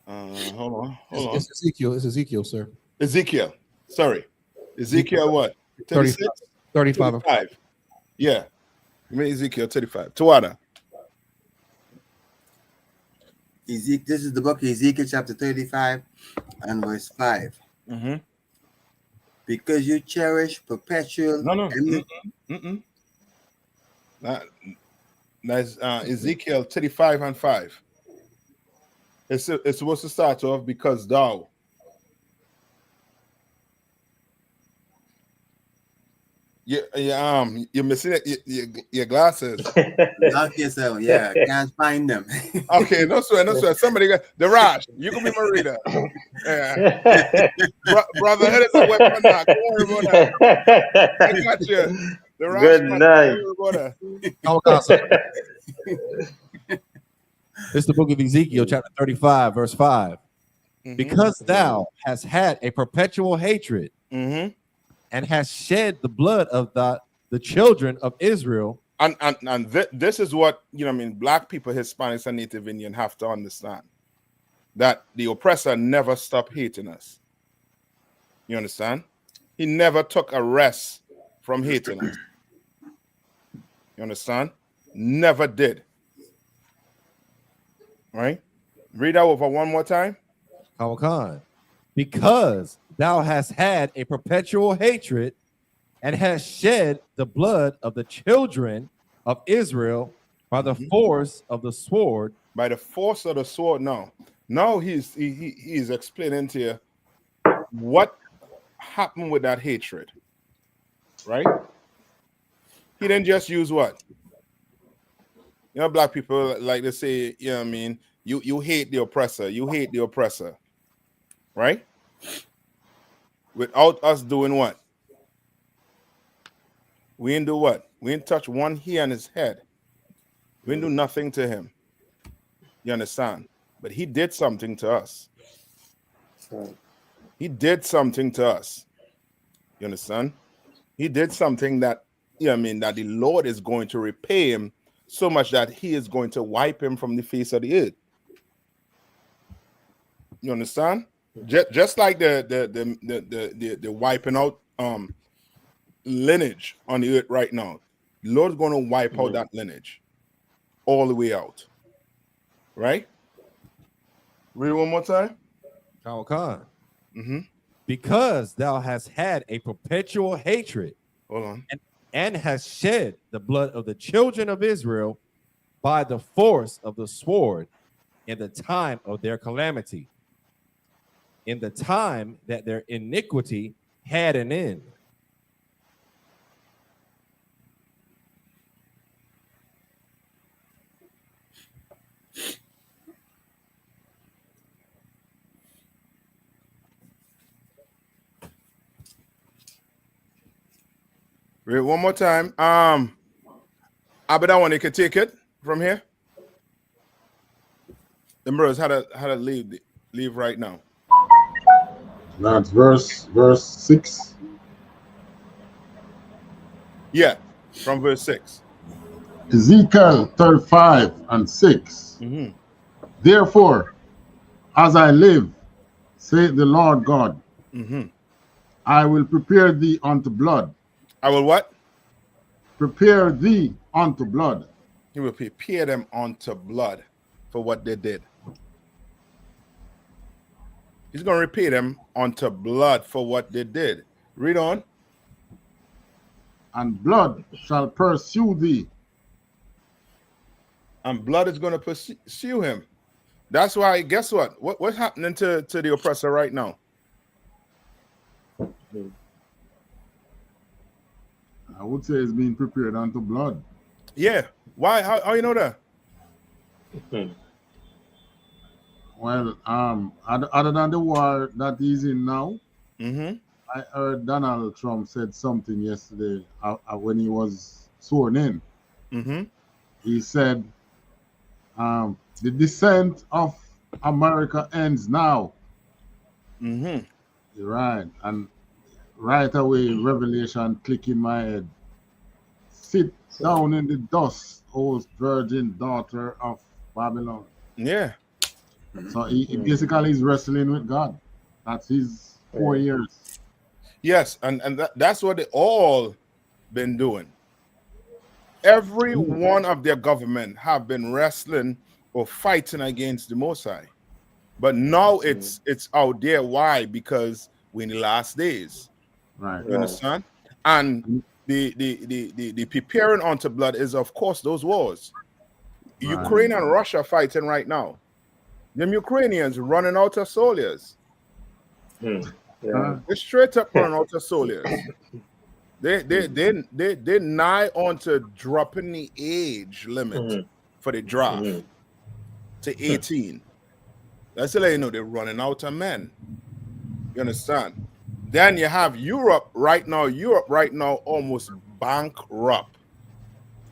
Hold on. It's Ezekiel. It's Ezekiel, sir. Ezekiel. Sorry. Ezekiel what? 36? 35. Yeah. I mean Ezekiel 35. Tuana. This is the book of Ezekiel, chapter 35 and verse 5. Because you cherish perpetual enmity. That's Ezekiel 35 and 5. It's supposed to start off because thou. You're missing it. Your glasses. Knock yourself. Yeah, can't find them. Okay, no sweat. Somebody got the Raj. You can be my reader. Yeah. Brotherhood is a weapon now. Don't worry about that. I got you. The Raj. Good night. It's the book of Ezekiel, chapter 35, verse 5. Because thou hast had a perpetual hatred and hast shed the blood of the children of Israel. And this is what, black people, Hispanics, and Native Indian have to understand. That the oppressor never stopped hating us. You understand? He never took a rest from hating us. You understand? Never did. Right? Read that over one more time. Khan. Because thou hast had a perpetual hatred and hast shed the blood of the children of Israel by the force of the sword. By the force of the sword, no. Now he's explaining to you what happened with that hatred. Right? He didn't just use what? Black people like to say, you hate the oppressor. You hate the oppressor. Right? Without us doing what? We didn't do what? We didn't touch one hair on his head. We didn't do nothing to him. You understand? But he did something to us. He did something to us. You understand? He did something that, that the Lord is going to repay him so much that he is going to wipe him from the face of the earth. You understand? Just like the wiping out lineage on the earth right now. The Lord's going to wipe out that lineage all the way out. Right? Read it one more time. Khan. Because thou hast had a perpetual hatred. Hold on. And has shed the blood of the children of Israel by the force of the sword in the time of their calamity, in the time that their iniquity had an end. Read it one more time. Abadan, you can take it from here. The brothers how to leave right now. That's verse 6. Yeah, from verse 6. Ezekiel 35 and 6. Therefore, as I live, saith the Lord God, I will prepare thee unto blood. I will what? Prepare thee unto blood. He will prepare them unto blood for what they did. He's going to repay them unto blood for what they did. Read on. And blood shall pursue thee. And blood is going to pursue him. That's why, guess what? What's happening to the oppressor right now? I would say it's being prepared unto blood. Yeah. Why? How you know that? Well, other than the war that he's in now, I heard Donald Trump said something yesterday when he was sworn in. He said, the descent of America ends now. Right. And right away, revelation click in my head. Sit down in the dust, O virgin daughter of Babylon. Yeah. So he basically is wrestling with God. That's his 4 years. Yes, and that's what they all been doing. Every one of their government have been wrestling or fighting against the Most High. But now it's out there. Why? Because we're in the last days. Right. You understand? And the preparing unto blood is, of course, those wars. Right. Ukraine and Russia fighting right now. Them Ukrainians running out of soldiers. They're straight up running out of soldiers. They nigh on to dropping the age limit for the draft to 18. That's how you know they're running out of men. You understand? Then you have Europe right now. Europe right now almost bankrupt.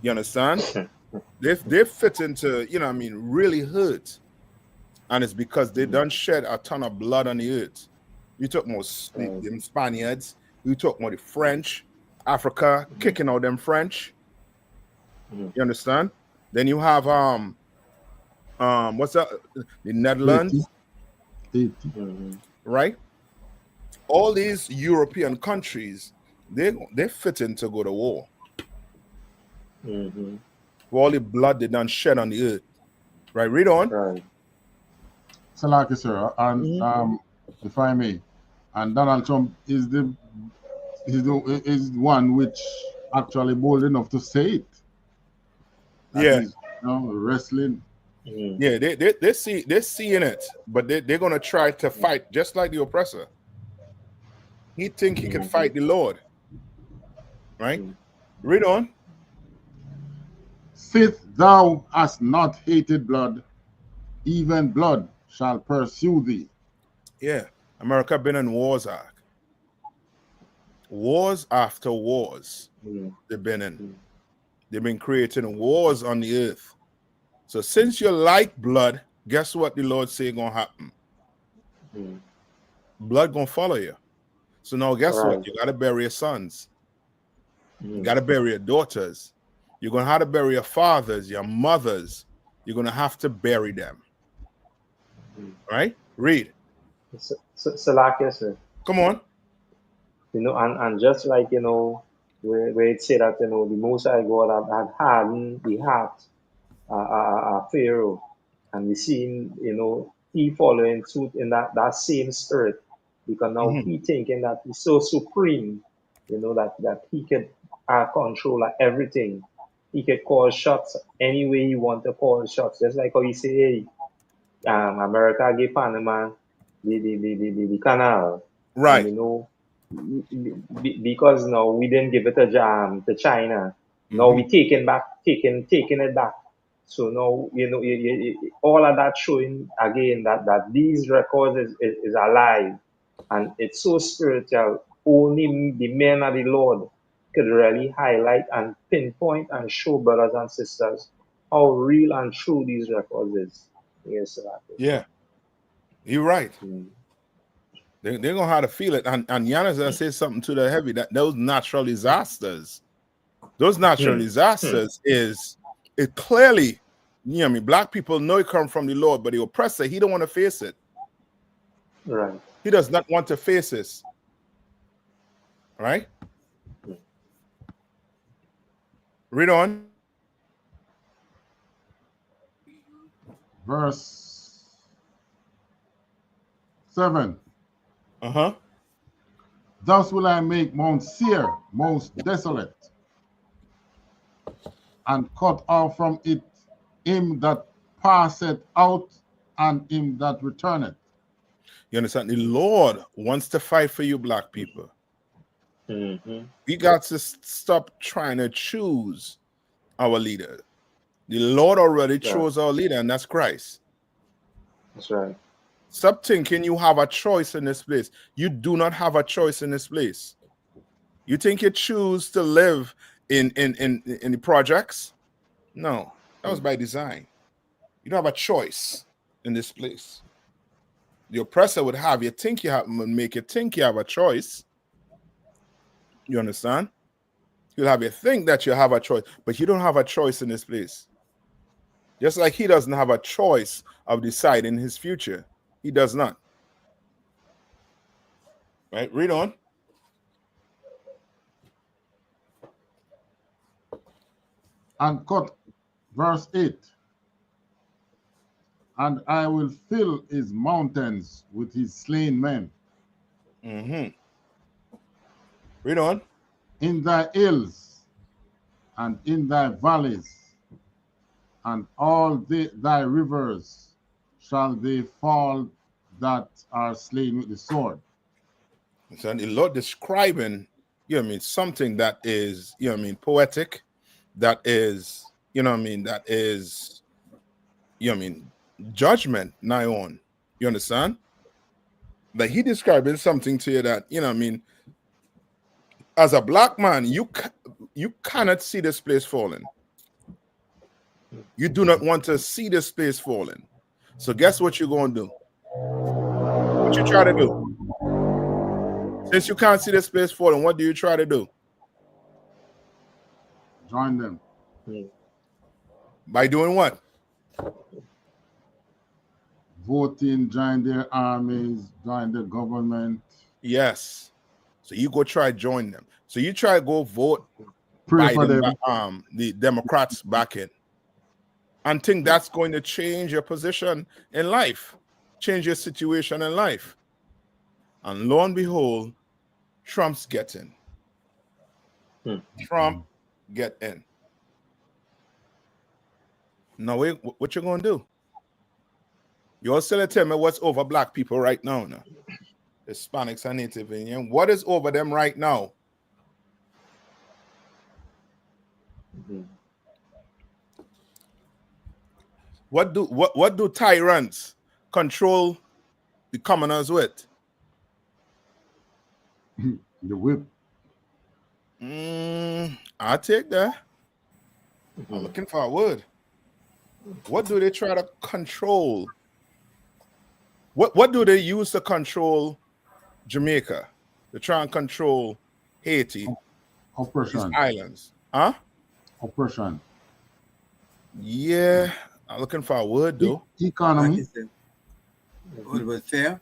You understand? They fit into, you know what I mean, really hurt. And it's because they done shed a ton of blood on the earth. You talk about them Spaniards, you talk about the French, Africa kicking out them French. You understand? Then you have what's that? The Netherlands, right? All these European countries, they fit in to go to war. For all the blood they done shed on the earth. Right, read on. So like you, sir, and if I may, and Donald Trump is the one which actually bold enough to say it. Yeah. Is, wrestling. Yeah, they're seeing it, but they're gonna try to fight just like the oppressor. He think he can fight the Lord. Right? Read on. Sith thou hast not hated blood, even blood shall pursue thee. Yeah, America been in wars, wars after wars. They've been in. They've been creating wars on the earth. So since you like blood, guess what the Lord say gonna happen? Blood gonna follow you. So now guess what? You gotta bury your sons. You gotta bury your daughters. You're going to have to bury your fathers, your mothers. You're going to have to bury them. Right? Read. So like I said, Come on. And just like, where it said that, the Most High God had hardened the heart Pharaoh, and we see, he following suit in that same spirit, because now he thinking that he's so supreme, that he could control everything. He could call shots any way he want to call shots, just like how he say, hey, America gave Panama the canal, right? And because now we didn't give it to China, now we taking it back. So now all of that showing again that these records is alive, and it's so spiritual. Only the men of the Lord could really highlight and pinpoint and show brothers and sisters how real and true these records is. Yes, sir. Yeah, you're right. They're gonna have to feel it. And Yana says something to the heavy, that those natural disasters, is it clearly, black people know it come from the Lord, but the oppressor, he don't want to face it. Right. He does not want to face this. Right? Read on. Verse 7. Thus will I make Mount Seir most desolate, and cut off from it him that passeth out, and him that returneth. You understand? The Lord wants to fight for you, black people. We got to stop trying to choose our leader. The Lord already chose our leader, and that's Christ. That's right. Stop thinking you have a choice in this place. You do not have a choice in this place. You think you choose to live in the projects? No, that was by design. You don't have a choice in this place. The oppressor would have you think you have, make you think you have a choice. You understand? He'll have you think that you have a choice, but you don't have a choice in this place. Just like he doesn't have a choice of deciding his future. He does not. Right? Read on. And cut, verse 8. And I will fill his mountains with his slain men. Read on. In thy hills and in thy valleys and all thy rivers shall they fall that are slain with the sword. So the Lord describing, something that is, poetic, that is, that is, judgment nigh on. You understand? Like he describing something to you that, as a black man, you cannot see this place falling. You do not want to see this place falling. So guess what you're going to do? What you try to do? Since you can't see this place falling, what do you try to do? Join them. By doing what? Voting, join their armies, join the government. Yes. So you go try join them. So you try go vote Pray for them. The Democrats back in, and think that's going to change your position in life, change your situation in life. And lo and behold, Trump's getting. Trump get in. Now, what you going to do? You're still tell me what's over black people right now. Hispanics and Native Indian. What is over them right now? What do tyrants control the commoners with? The whip. I take that. I'm looking for a word. What do they try to control? What do they use to control Jamaica? They try and control Haiti, oppression, these islands, huh? oppression. Yeah, I'm looking for a word though. Economy. What about fair?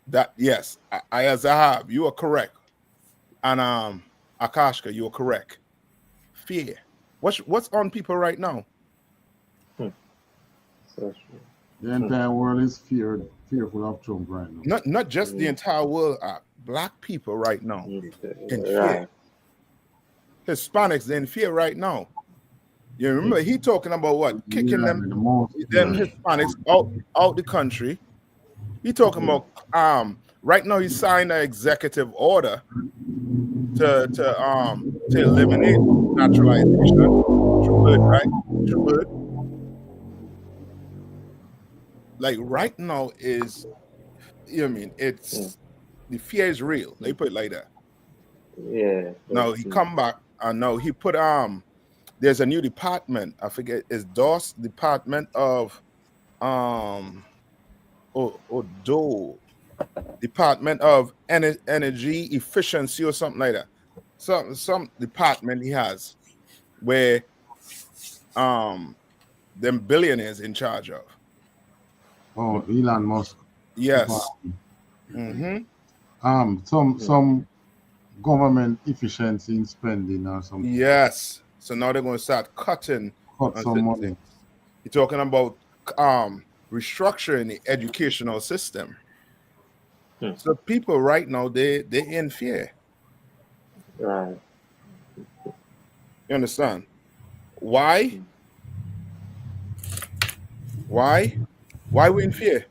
That yes, Zahab, you are correct, and Akashka, you are correct. Fear. What's on people right now? The entire world is fearful of Trump right now. Not just the entire world. Black people right now in fear. Hispanics in fear right now. You remember he talking about what? Kicking them Hispanics out the country. He talking about right now he signed an executive order to eliminate naturalization. True word, right? True word. Like right now is, you know what I mean? It's the fear is real. They put it like that. Yeah. Now he come back and now he put there's a new department. I forget it's DOS Department of Department of Energy Efficiency or something like that. Some department he has where them billionaires in charge of. Oh, Elon Musk. Yes. Some government efficiency in spending or something. Yes. So now they're going to start cutting some money. You're talking about restructuring the educational system. So people right now they're in fear. Right. You understand? Why? Why we in fear?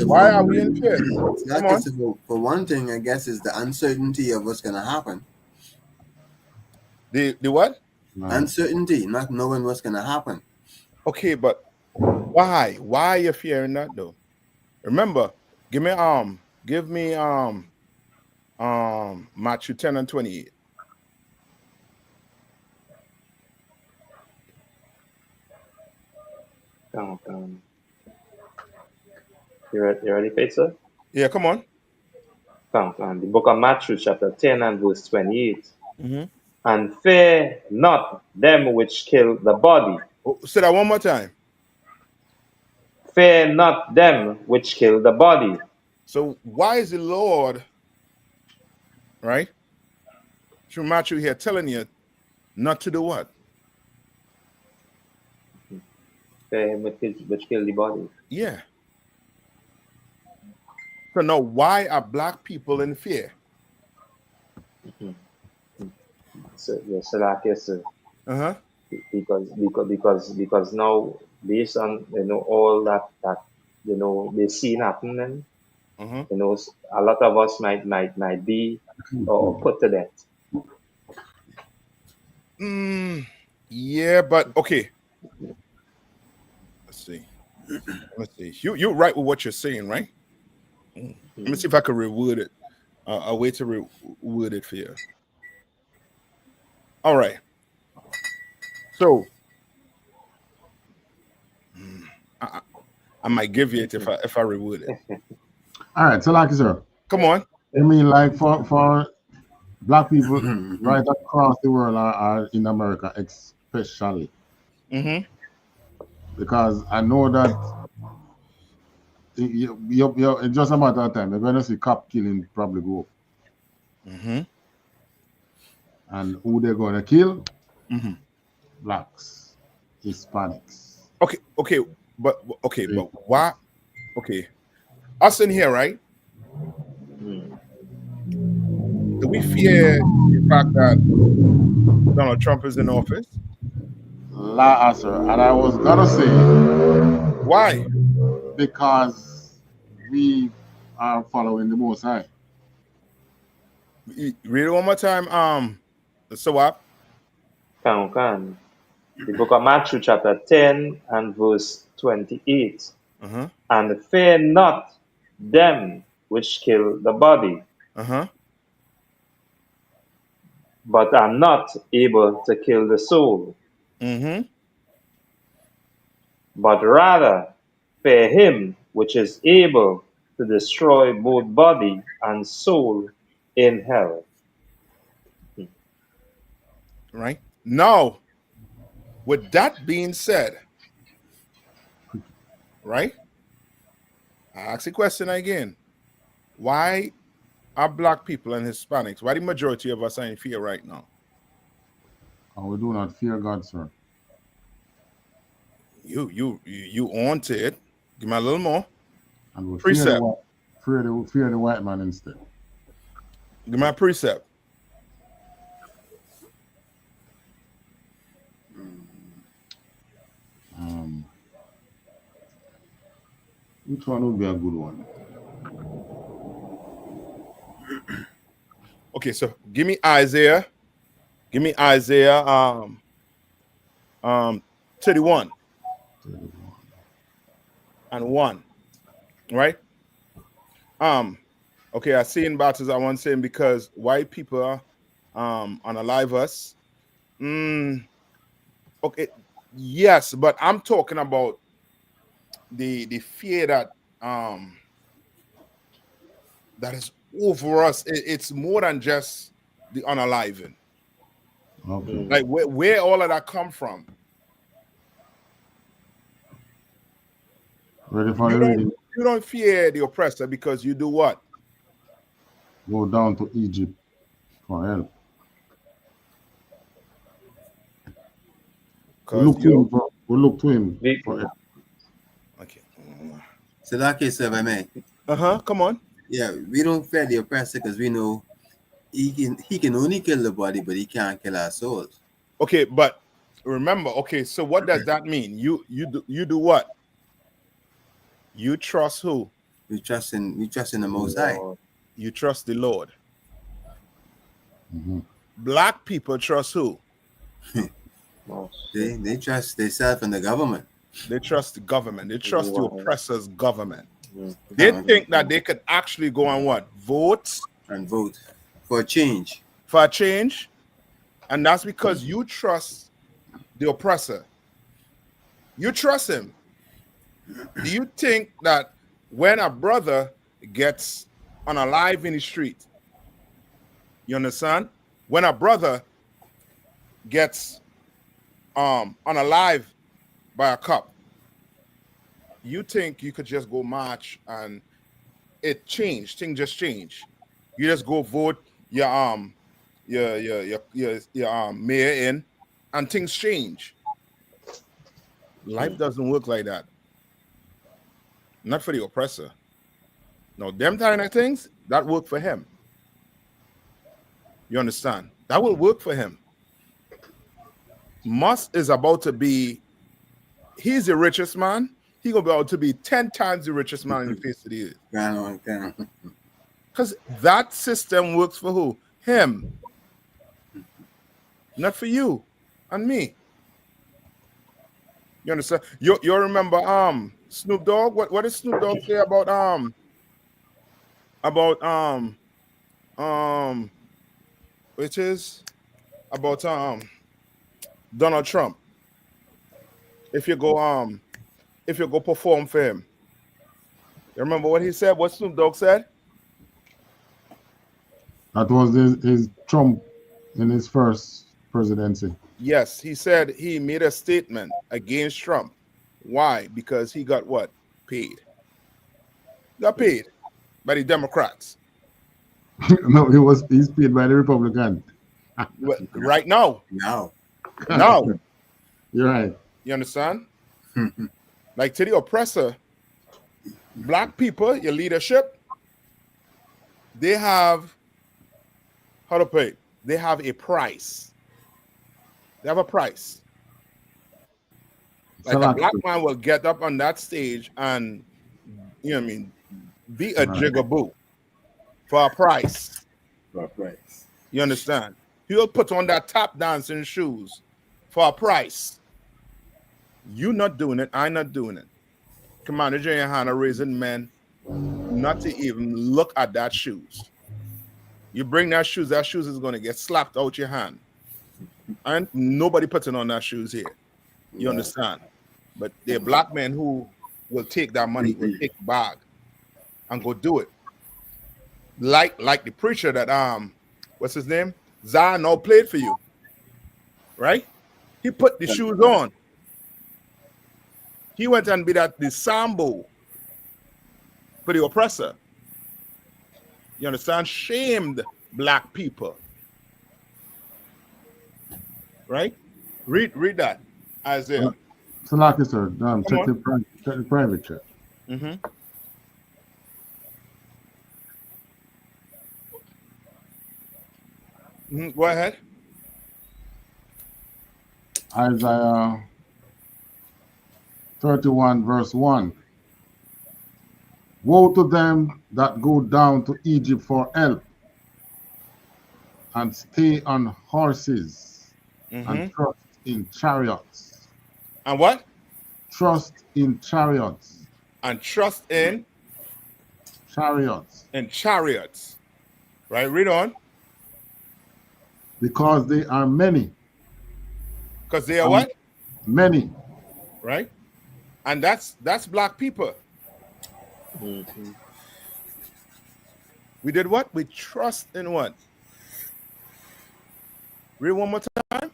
Why are we in fear? Come on. For one thing, I guess, is the uncertainty of what's going to happen. The what? Uncertainty, not knowing what's going to happen. Okay, but why? Why are you fearing that though? Remember, give me Matthew 10 and 28. You ready, Peter? Yeah, come on. The book of Matthew, chapter 10 and verse 28. And fear not them which kill the body. Say that one more time. Fear not them which kill the body. So why is the Lord, right, through Matthew here telling you not to do what? Fear him which kill the body. Yeah. So now why are black people in fear? So yes, sir. Because now based on all that they seen happening, a lot of us might be or put to death. Yeah, but okay. Let's see. You're right with what you're saying, right? Let me see if I can reword it. A way to reword it for you. All right. So I might give you it if I reword it. All right, so like sir. Come on. I mean, like for black people right across the world are in America, especially. Because I know that it's just a matter of time. You're going to see cop killing probably go up. And who they're going to kill? Blacks, Hispanics. Okay, but why? Okay, us in here, right? Do we fear the fact that Donald Trump is in office? Sir, and I was gonna say why? Because we are following the Most High. Read it one more time. So what? Can. The book of Matthew, chapter 10 and verse 28. And fear not them which kill the body, but are not able to kill the soul. But rather fear him which is able to destroy both body and soul in hell. Right? Now, with that being said, right? I ask the question again. Why are black people and Hispanics, why the majority of us are in fear right now? And we do not fear God, sir. You on to it. Give me a little more. And we Precept. fear the white man instead. Give me a precept. Which one would be a good one? Okay, so give me Isaiah. Give me Isaiah 31 and 1. Right? Okay, I see in battles I want saying because white people unalive us. Okay, yes, but I'm talking about the fear that that is over us. It's more than just the unaliving. Okay. Like where all of that come from? Ready for the reading? You don't fear the oppressor because you do what? Go down to Egypt for help. We look to him for help. Okay. So that case, if I may. Come on. Yeah, we don't fear the oppressor because we know he can only kill the body, but he can't kill our souls. Okay, but remember, okay, so what does that mean? You do what? You trust who? We trust in the Most High. You trust the Lord. Black people trust who? They trust themselves and the government. They trust the government. They trust the oppressor's government. They think that they could actually go and what? Vote for a change. For a change. And that's because you trust the oppressor. You trust him. Do you think that when a brother gets unalive in the street, you understand? When a brother gets unalive by a cop, you think you could just go march and it changed? Things just change. You just go vote your mayor in, and things change. Life doesn't work like that. Not for the oppressor. No, them kind of things that work for him. You understand? That will work for him. Musk is about to be. He's the richest man. He's gonna be able to be 10 times the richest man in the face of the earth. Because that system works for who? Him. Not for you and me. You understand? You remember Snoop Dogg? What did Snoop Dogg say about which is about Donald Trump? If you go perform for him. You remember what he said? What Snoop Dogg said? That was his Trump in his first presidency. Yes, he said he made a statement against Trump. Why? Because he got what? Paid. Got paid by the Democrats. No, he's paid by the Republican. Right now. Now. You're right. You understand? Like to the oppressor, black people, your leadership, they have, how to put it? They have a price. They have a price. Like a black man will get up on that stage and, you know what I mean, be a jigaboo for a price. For a price. You understand? He'll put on that tap dancing shoes for a price. You not doing it, I not doing it. Commander YAHANNA raising men not to even look at that shoes. You bring that shoes is going to get slapped out your hand. And nobody putting on that shoes here. You understand? But there are black men who will take that money, will take the bag, and go do it. Like the preacher that what's his name? Zion now played for you. Right? He put the shoes on. He went and be that the sambo for the oppressor. You understand? Shamed black people. Right? Read that, Isaiah. Salaki, sir. Check on. the private chat. Go ahead. Isaiah 31 verse 1. Woe to them that go down to Egypt for help and stay on horses and trust in chariots. And what? Trust in chariots. And trust in chariots. And chariots. Right? Read on. Because they are many. Because they are what? Many. Right? And that's black people. We did what? We trust in what? Read one more time.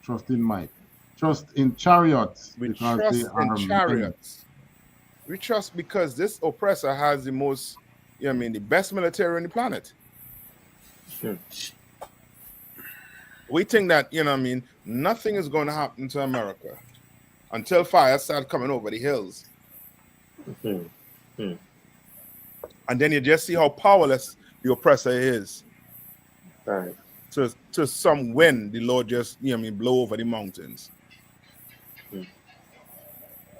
Trust in might. Trust in chariots. We because trust they in are chariots. We trust because this oppressor has the most, the best military on the planet. We think that, nothing is going to happen to America until fire starts coming over the hills. And then you just see how powerless the oppressor is. Right. To some wind, the Lord just, blow over the mountains.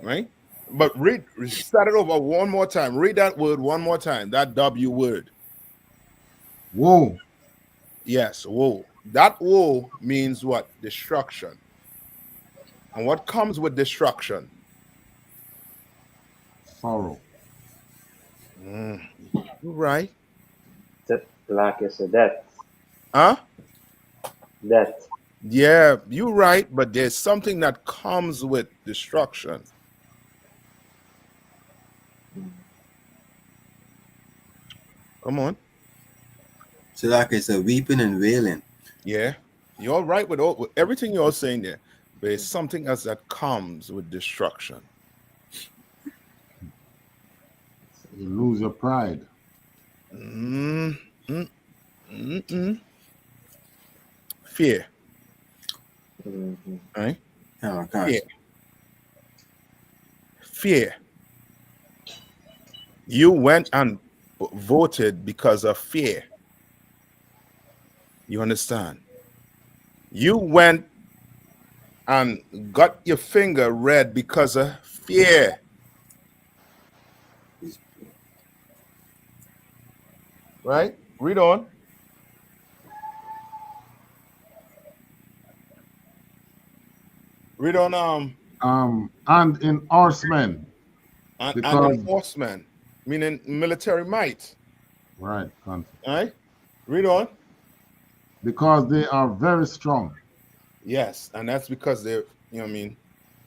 Right? But start it over one more time. Read that word one more time. That W word. Woe. Yes, woe. That woe means what? Destruction. And what comes with destruction? Sorrow. You're right. Like I said, death. Huh? Death. Yeah, you're right, but there's something that comes with destruction. Come on. So like it's a weeping and wailing. Yeah, you're right with everything you're saying there. But it's something else that comes with destruction. You lose your pride. Fear. Right? Oh, gosh. Fear. Fear. You went and voted because of fear. You understand? You went and got your finger red because of fear. Right? Read on. Read on. And in horsemen. And in horsemen, meaning military might. Right. All right. Read on. Because they are very strong. Yes, and that's because they're, ain't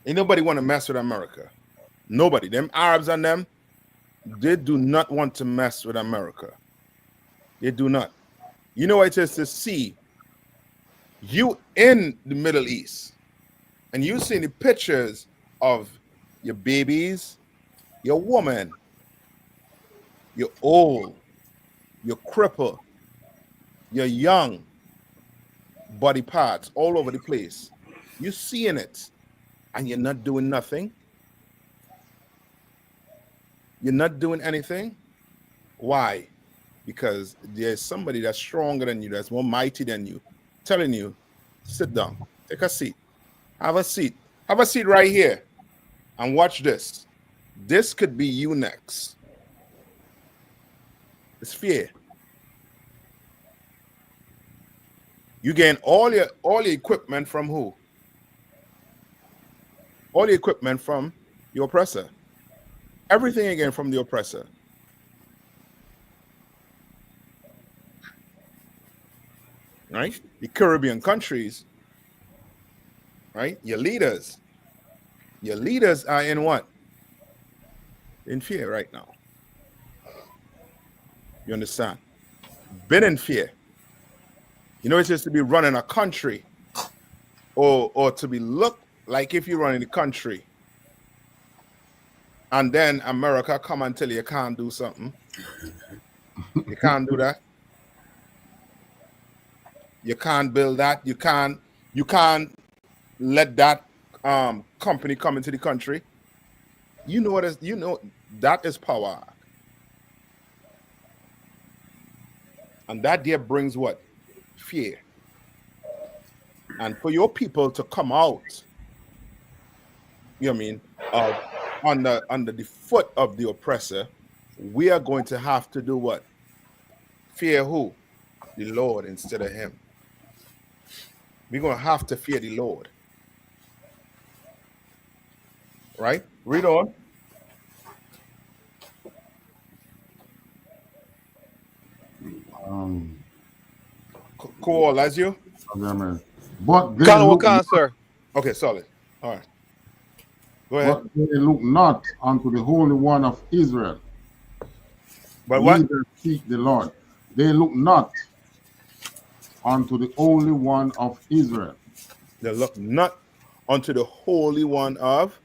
nobody want to mess with America. Nobody. Them Arabs and them, they do not want to mess with America. They do not. You know what it is to see you in the Middle East and you see the pictures of your babies, your woman, you're old, you're crippled, you're young, body parts all over the place. You're seeing it and you're not doing nothing. You're not doing anything. Why? Because there's somebody that's stronger than you, that's more mighty than you, telling you, sit down, take a seat, have a seat right here and watch this. This could be you next. It's fear. You gain all your equipment from who? All the equipment from your oppressor. Everything again from the oppressor. Right? The Caribbean countries, right? Your leaders are in what? In fear right now. You understand? Been in fear. You know, it's just to be running a country or to be looked like if you're running the country and then America come and tell you can't do something. You can't do that. You can't build that. You can't let that company come into the country. You know what is, you know, that is power. And that there brings what? Fear. And for your people to come out, you know what I mean, under the foot of the oppressor, we are going to have to do what? Fear who? The Lord instead of him. We're going to have to fear the Lord. Right? Read on. Cool, as you. But they Colin look, Wakan, sir. Okay, solid. All right. Go ahead. but they look not unto the Holy One of Israel. But what? Neither seek the Lord. They look not unto the Holy One of Israel. They look not unto the Holy One of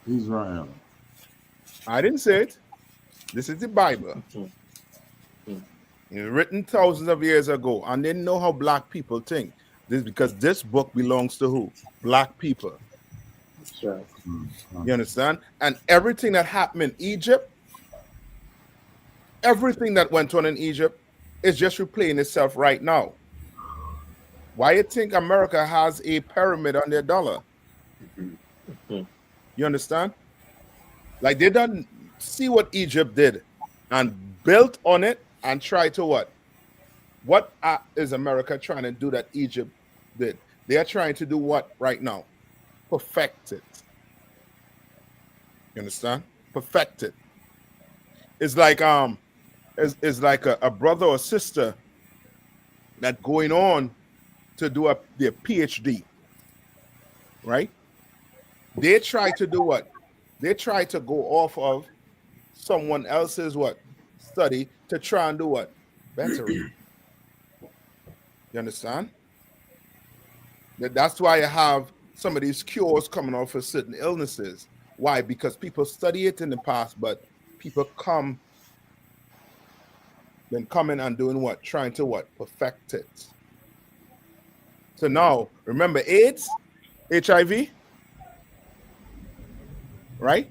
Israel. I didn't say it. This is the Bible. It was written thousands of years ago, and they know how black people think. This because this book belongs to who? Black people. That's right. You understand? And everything that happened in Egypt, everything that went on in Egypt is just replaying itself right now. Why you think America has a pyramid on their dollar? You understand? Like they don't see what Egypt did and built on it and try to what? What is America trying to do that Egypt did? They are trying to do what right now? Perfect it. You understand? Perfect it. It's like it's like a brother or sister that going on to do their PhD, right? They try to do what? They try to go off of someone else's what? Study to try and do what? Better it. You understand? That's why you have some of these cures coming out for certain illnesses. Why? Because people study it in the past, but people come in and doing what? Trying to what? Perfect it. So now, remember AIDS, HIV, right?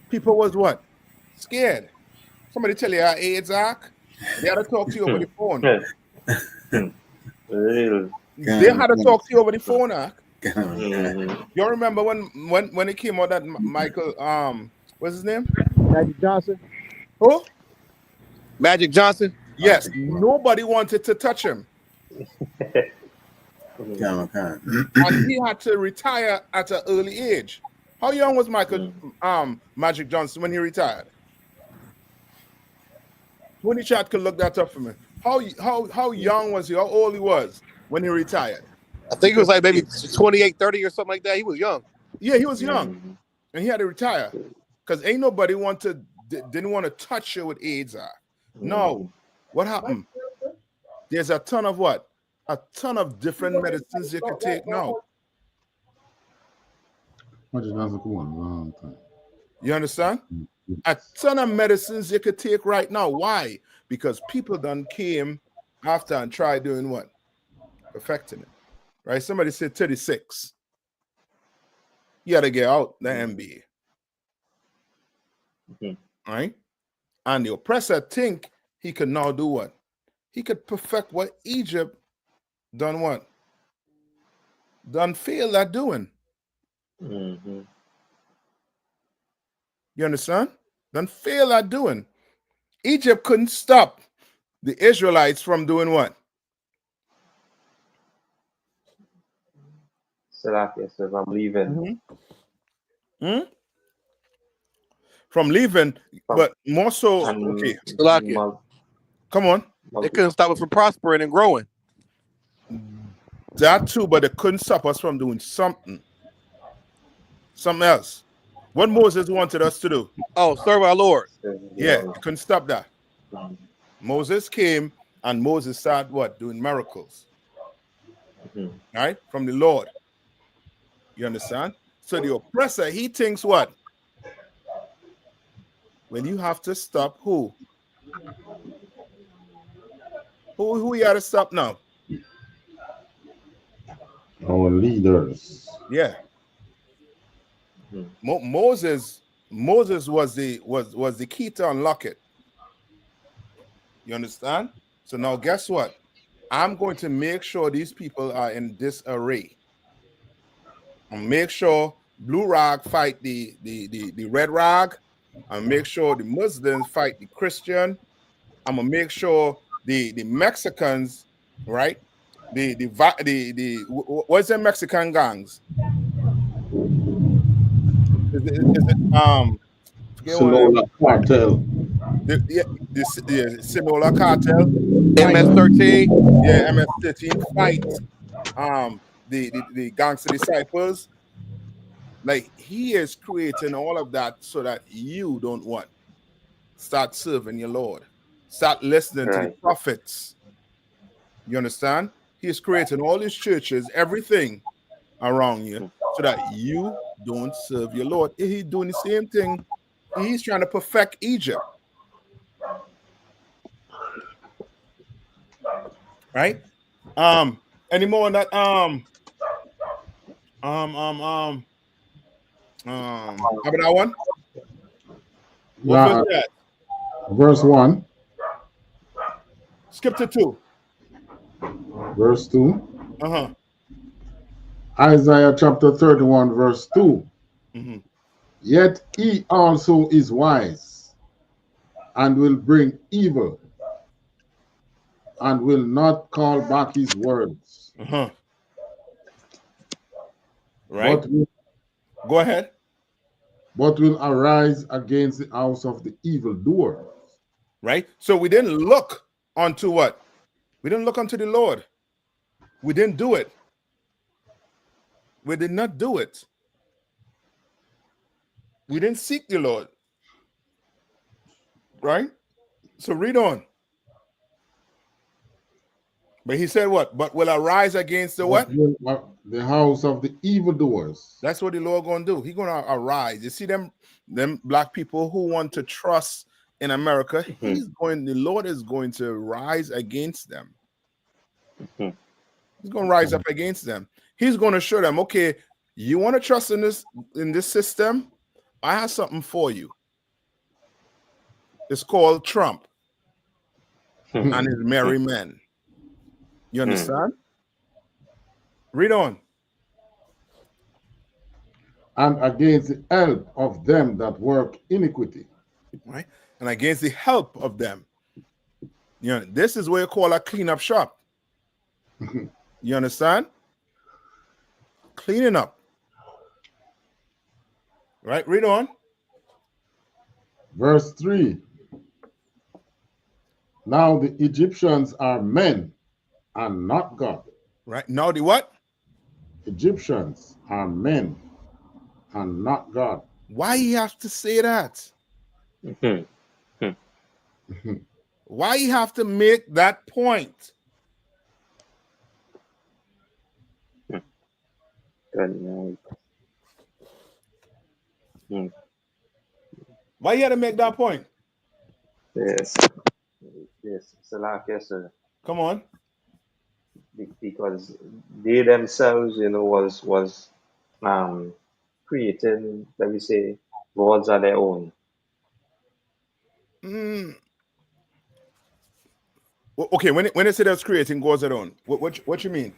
People was what? Scared. Somebody tell you how AIDS are. They had to talk to you over the phone. They had to talk to you over the phone. You remember when it came out that Michael, what's his name? Magic Johnson. Who? Magic Johnson. Yes. Nobody wanted to touch him. And he had to retire at an early age. How young was Magic Johnson when he retired? When the chat could look that up for me. How young was he? How old he was when he retired? I think it was like maybe 28, 30 or something like that. He was young. Yeah, he was young. And he had to retire. Because ain't nobody didn't want to touch you with AIDS. No. What happened? There's a ton of what? A ton of different medicines you can take now. You understand? A ton of medicines you could take right now. Why? Because people done came after and tried doing what? Perfecting it. Right? Somebody said 36. You got to get out the MBA. Right? And the oppressor think he could now do what? He could perfect what Egypt done what? Done failed at doing. You understand? Done failed at doing. Egypt couldn't stop the Israelites from doing what? Yes, I'm leaving. From leaving, but more so, okay. Come on. They couldn't stop it from prospering and growing. That too, but they couldn't stop us from doing something. Something else. What Moses wanted us to do. Oh, serve our Lord. Yeah, you couldn't stop that. Moses came and Moses started what? Doing miracles. Right? From the Lord. You understand? So the oppressor, he thinks what? Well, you have to stop who? Who you got to stop now? Our leaders. Yeah. Moses was the key to unlock it. You understand? So now guess what? I'm going to make sure these people are in disarray. And make sure blue rag fight the red rag, and make sure the Muslims fight the Christian. I'm gonna make sure the Mexicans, right? What's the Mexican gangs? Is it forget one of them. Sonora Cartel. The Sinaloa cartel. MS-13. Yeah, MS-13 fight the gangster disciples. Like he is creating all of that so that you don't what? Start serving your Lord. Start listening to the prophets. You understand? He is creating all these churches, everything around you, so that you don't serve your Lord. He's doing the same thing. He's trying to perfect Egypt. Right? Any more on that? How about that one? What was that? Verse 1. Skip to 2. Verse 2. Isaiah chapter 31, verse 2. Yet he also is wise and will bring evil and will not call back his words. Right. Go ahead. But will arise against the house of the evildoer. Right. So we didn't look unto what? We didn't look unto the Lord. We didn't do it. We did not do it. We didn't seek the Lord. Right? So read on. But he said what? But will arise against the what? The house of the evildoers. That's what the Lord going to do. He's going to arise. You see them black people who want to trust in America, the Lord is going to rise against them. He's going to rise up against them. He's going to show them, okay, you want to trust in this system? I have something for you. It's called Trump and his merry men. You understand? Read on. And against the help of them that work iniquity. Right? And against the help of them. You know, this is where you call a cleanup shop. You understand? Cleaning up. Right? Read on. Verse 3. Now the Egyptians are men and not God. Right. Now the what? Egyptians are men and not God. Why you have to say that? Why you have to make that point? Why you had to make that point? Yes. Sir. Come on. Because they themselves, was creating, let me say, gods of their own. Okay, when they say they was creating gods of their own, what you mean?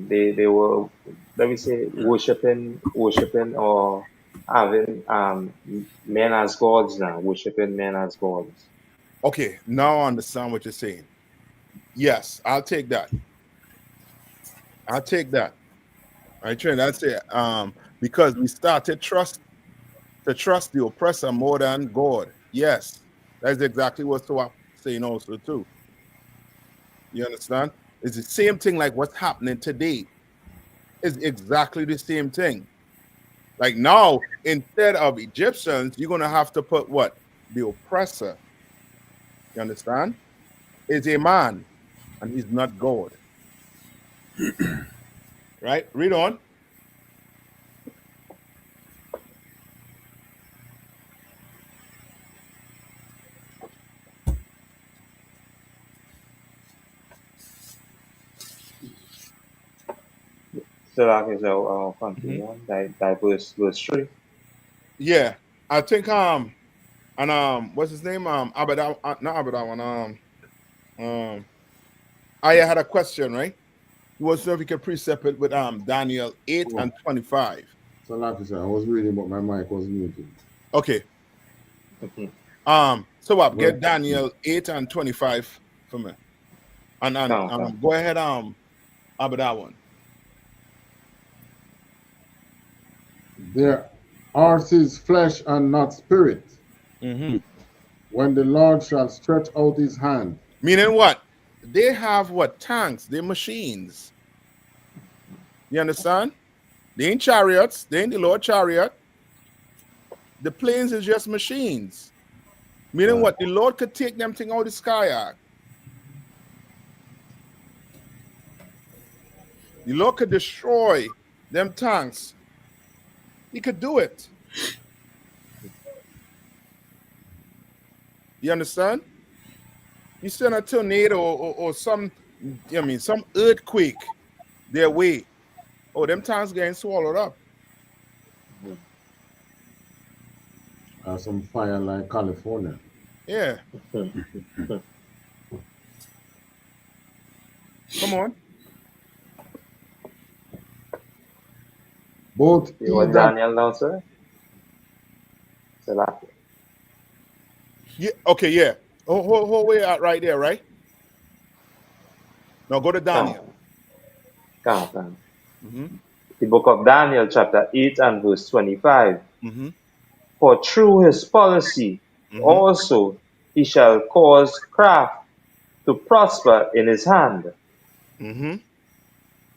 They were, let me say, worshiping or having men as gods now, worshiping men as gods. Okay, now I understand what you're saying. Yes, I'll take that. I'll take that. Right, Trent, that's it. Because we start to trust the oppressor more than God. Yes, that's exactly what I'm saying also too. You understand? It's the same thing like what's happening today. It's exactly the same thing. Like now, instead of Egyptians, you're gonna have to put what? The oppressor. You understand? Is a man, and he's not God. Right? Read on. So like is our continue on, that verse 3. Yeah. I think and what's his name? Abada, not Abadawan. I had a question, right? He wants to know if he can precept it with Daniel 8 and 25. So like I said, I was reading, but my mic was muted. Okay. So what? Get Daniel 8 and 25 for me. And go ahead, Abadawan. Their ours is flesh and not spirit. When the Lord shall stretch out his hand. Meaning what? They have what? Tanks, they're machines. You understand? They ain't chariots, they ain't the Lord chariot. The planes is just machines. Meaning what? The Lord could take them thing out the sky. The Lord could destroy them tanks. He could do it. You understand? You send a tornado or some, some earthquake their way. Oh, them tanks getting swallowed up. Some fire like California. Yeah. Come on. Both You want Daniel now, sir? So yeah, okay, yeah. Hold way out right there, right? Now go to Daniel. Come. The book of Daniel, chapter 8 and verse 25. For through his policy also he shall cause craft to prosper in his hand.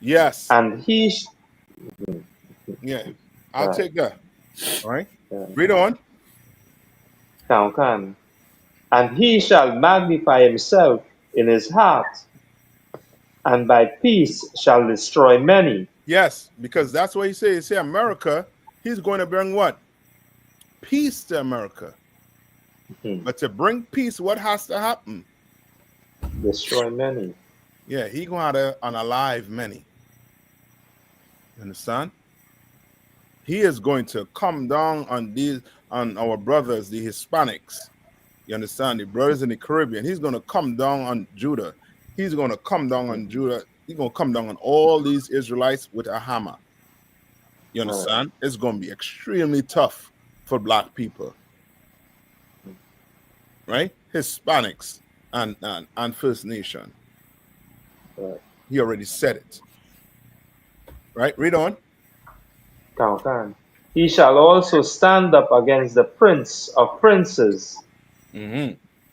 Yes. And he yeah, I'll take that. All right. Read on. Come. And he shall magnify himself in his heart, and by peace shall destroy many. Yes, because that's what he says. Say America, he's going to bring what? Peace to America. But to bring peace, what has to happen? Destroy many. Yeah, he going to unalive many. You understand? He is going to come down on our brothers, the Hispanics. You understand? The brothers in the Caribbean. He's going to come down on Judah. He's going to come down on Judah. He's going to come down on all these Israelites with a hammer. You understand? It's going to be extremely tough for black people. Right? Hispanics and First Nation. He already said it. Right? Read on. Come. He shall also stand up against the prince of princes,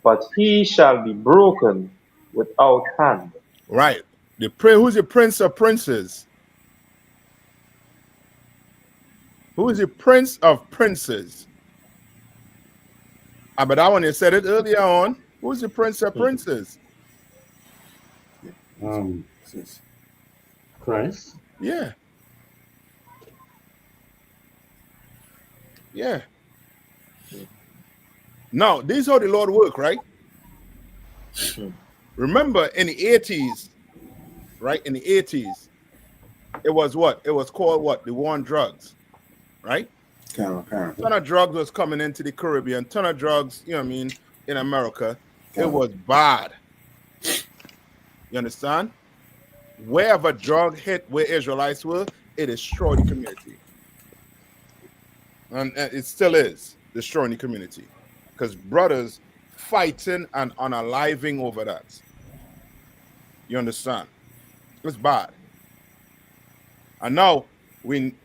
but he shall be broken without hand. Right. Who's the prince of princes? Who is the prince of princes? But that one you said it earlier on. Who's the prince of princes? Christ. Yeah. Yeah. Now, this is how the Lord work, right? Remember in the 80s, right? In the 80s, it was what? It was called what? The war on drugs, right? Ton of drugs was coming into the Caribbean, ton of drugs, you know what I mean, in America. It was bad. You understand? Wherever drug hit where Israelites were, it destroyed the community. And it still is destroying the community. Because brothers fighting and unaliving over that. You understand? It's bad. And now, in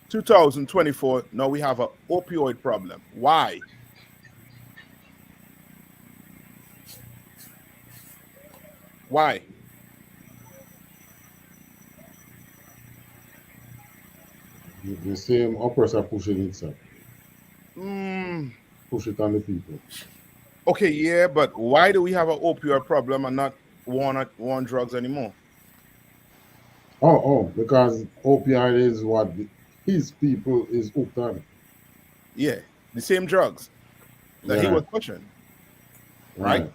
2024, now we have an opioid problem. Why? Why? The same oppressor pushing itself. Mm. Push it on the people. Okay, yeah, but why do we have an opioid problem and not war drugs anymore? Because opioid is what his people is hooked on. Yeah, the same drugs that he was pushing, right?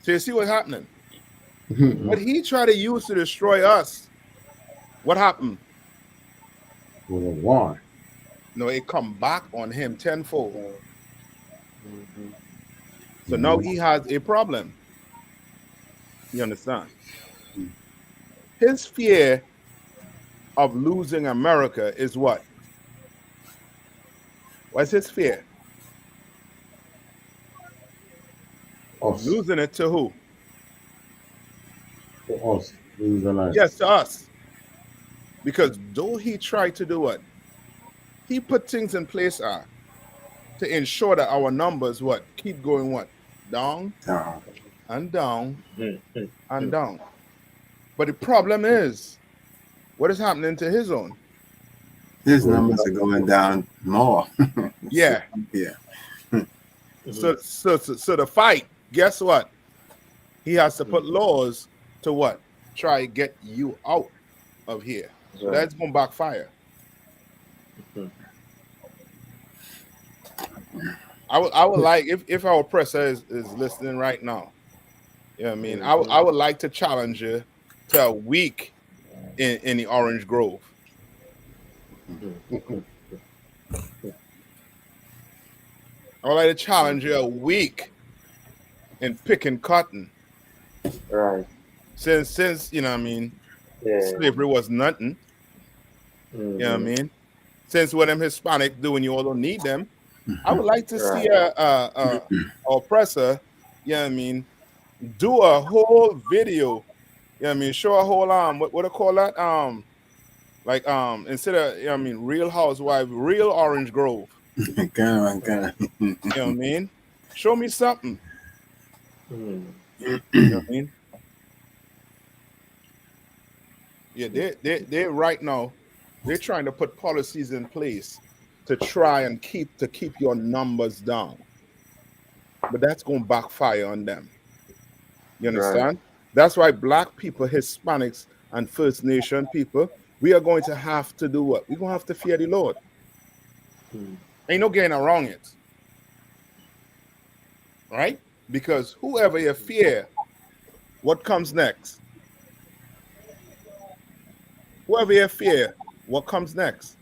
So you see what's happening. What he tried to use to destroy us, what happened? With a war. No, it come back on him tenfold. So now he has a problem. You understand? His fear of losing America is what? What's his fear? Us. Losing it to who? To us, the Israelites. Yes, to us. Because though he tried to do what? He put things in place to ensure that our numbers what? Keep going what? Down and down and down. But the problem is, what is happening to his own? His numbers are going down more. Yeah. Yeah. So the fight, guess what? He has to put laws to what? Try to get you out of here. So that's going to backfire. I would like, if our oppressor is listening right now, you know what I mean? I would like to challenge you to a week in the Orange Grove. I would like to challenge you a week in picking cotton. Right. Since you know what I mean, slavery was nothing. You know what I mean? Since when them Hispanic do when you all don't need them, I would like to see a oppressor, you know what I mean, do a whole video, you know what I mean, show a whole what I call that? Like instead of you know what I mean, Real Housewife, Real Orange Grove. You know what I mean? Show me something. You know what I mean? Yeah, they right now, they're trying to put policies in place to try and keep your numbers down. But that's going to backfire on them. You understand? Right. That's why Black people, Hispanics, and First Nation people, we are going to have to do what? We're going to have to fear the Lord. Ain't no getting around it. Right? Because whoever you fear, what comes next? Whoever you fear, what comes next?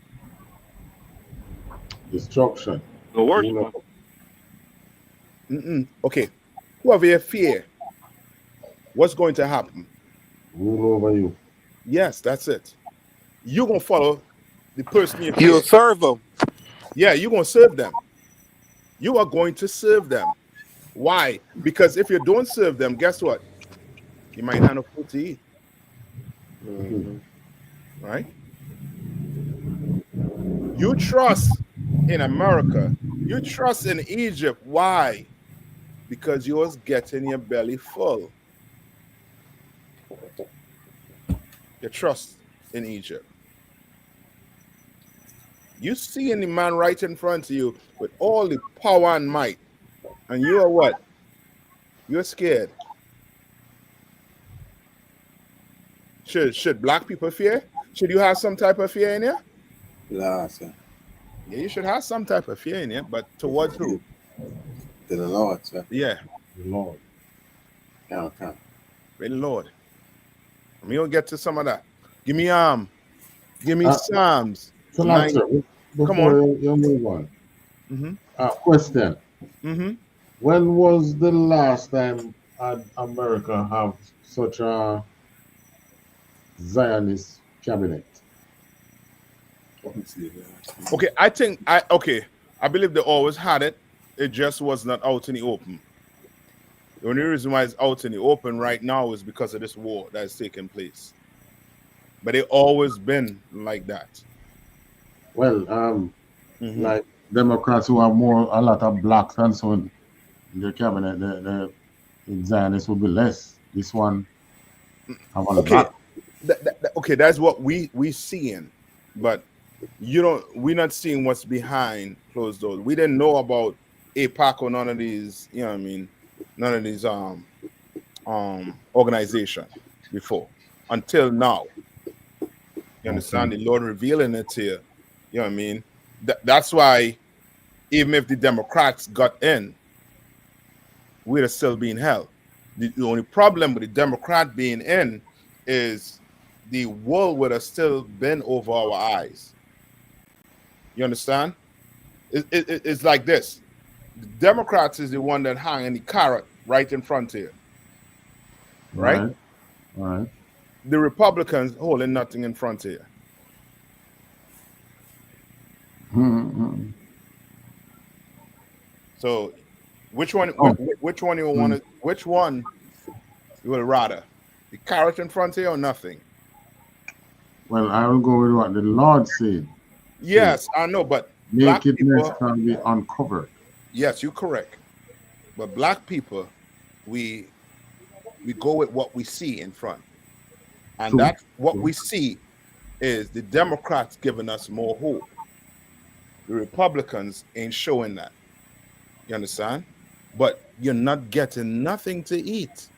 Destruction. The worst one. Okay. Whoever you fear, what's going to happen? Rule over you. Yes, that's it. You're going to follow the person you fear. You'll serve them. Yeah, you're going to serve them. You are going to serve them. Why? Because if you don't serve them, guess what? You might have no food to eat. Right? You trust in America. You trust in Egypt. Why? Because you was getting your belly full. You trust in Egypt. You seeing the man right in front of you with all the power and might. And you are what? You're scared. Should Black people fear? Should you have some type of fear in here? No, sir. Yeah, you should have some type of fear in here, but towards who? To the Lord, sir. Yeah. The Lord. Okay. Very Lord. We don't get to some of that. Give me Psalms. Come on. You move on. Question. When was the last time America have such a Zionist cabinet? Okay, I believe they always had it. It just was not out in the open. The only reason why it's out in the open right now is because of this war that is taking place. But it always been like that. Well, like Democrats who have a lot of blacks and so in their cabinet, the Zionists will be less. This one have a lot. Okay, that's what we seeing, but we're not seeing what's behind closed doors. We didn't know about I.S.U.P.K or none of these, you know what I mean, none of these organization before until now. You understand? The Lord revealing it here. You know what I mean? That's why even if the Democrats got in, we'd have still been held. The only problem with the Democrat being in is the world would have still been over our eyes. You understand? It's like this. The Democrats is the one that hanging the carrot right in front here. Right? Right. The Republicans holding nothing in front here. Mm-hmm. So which one you want to which one you would rather? The carrot in front here or nothing? Well, I will go with what the Lord said. Yes, I know, but nakedness can be uncovered. Yes, you're correct. But black people, we go with what we see in front. And True. that's what we see is the Democrats giving us more hope. The Republicans ain't showing that. You understand? But you're not getting nothing to eat.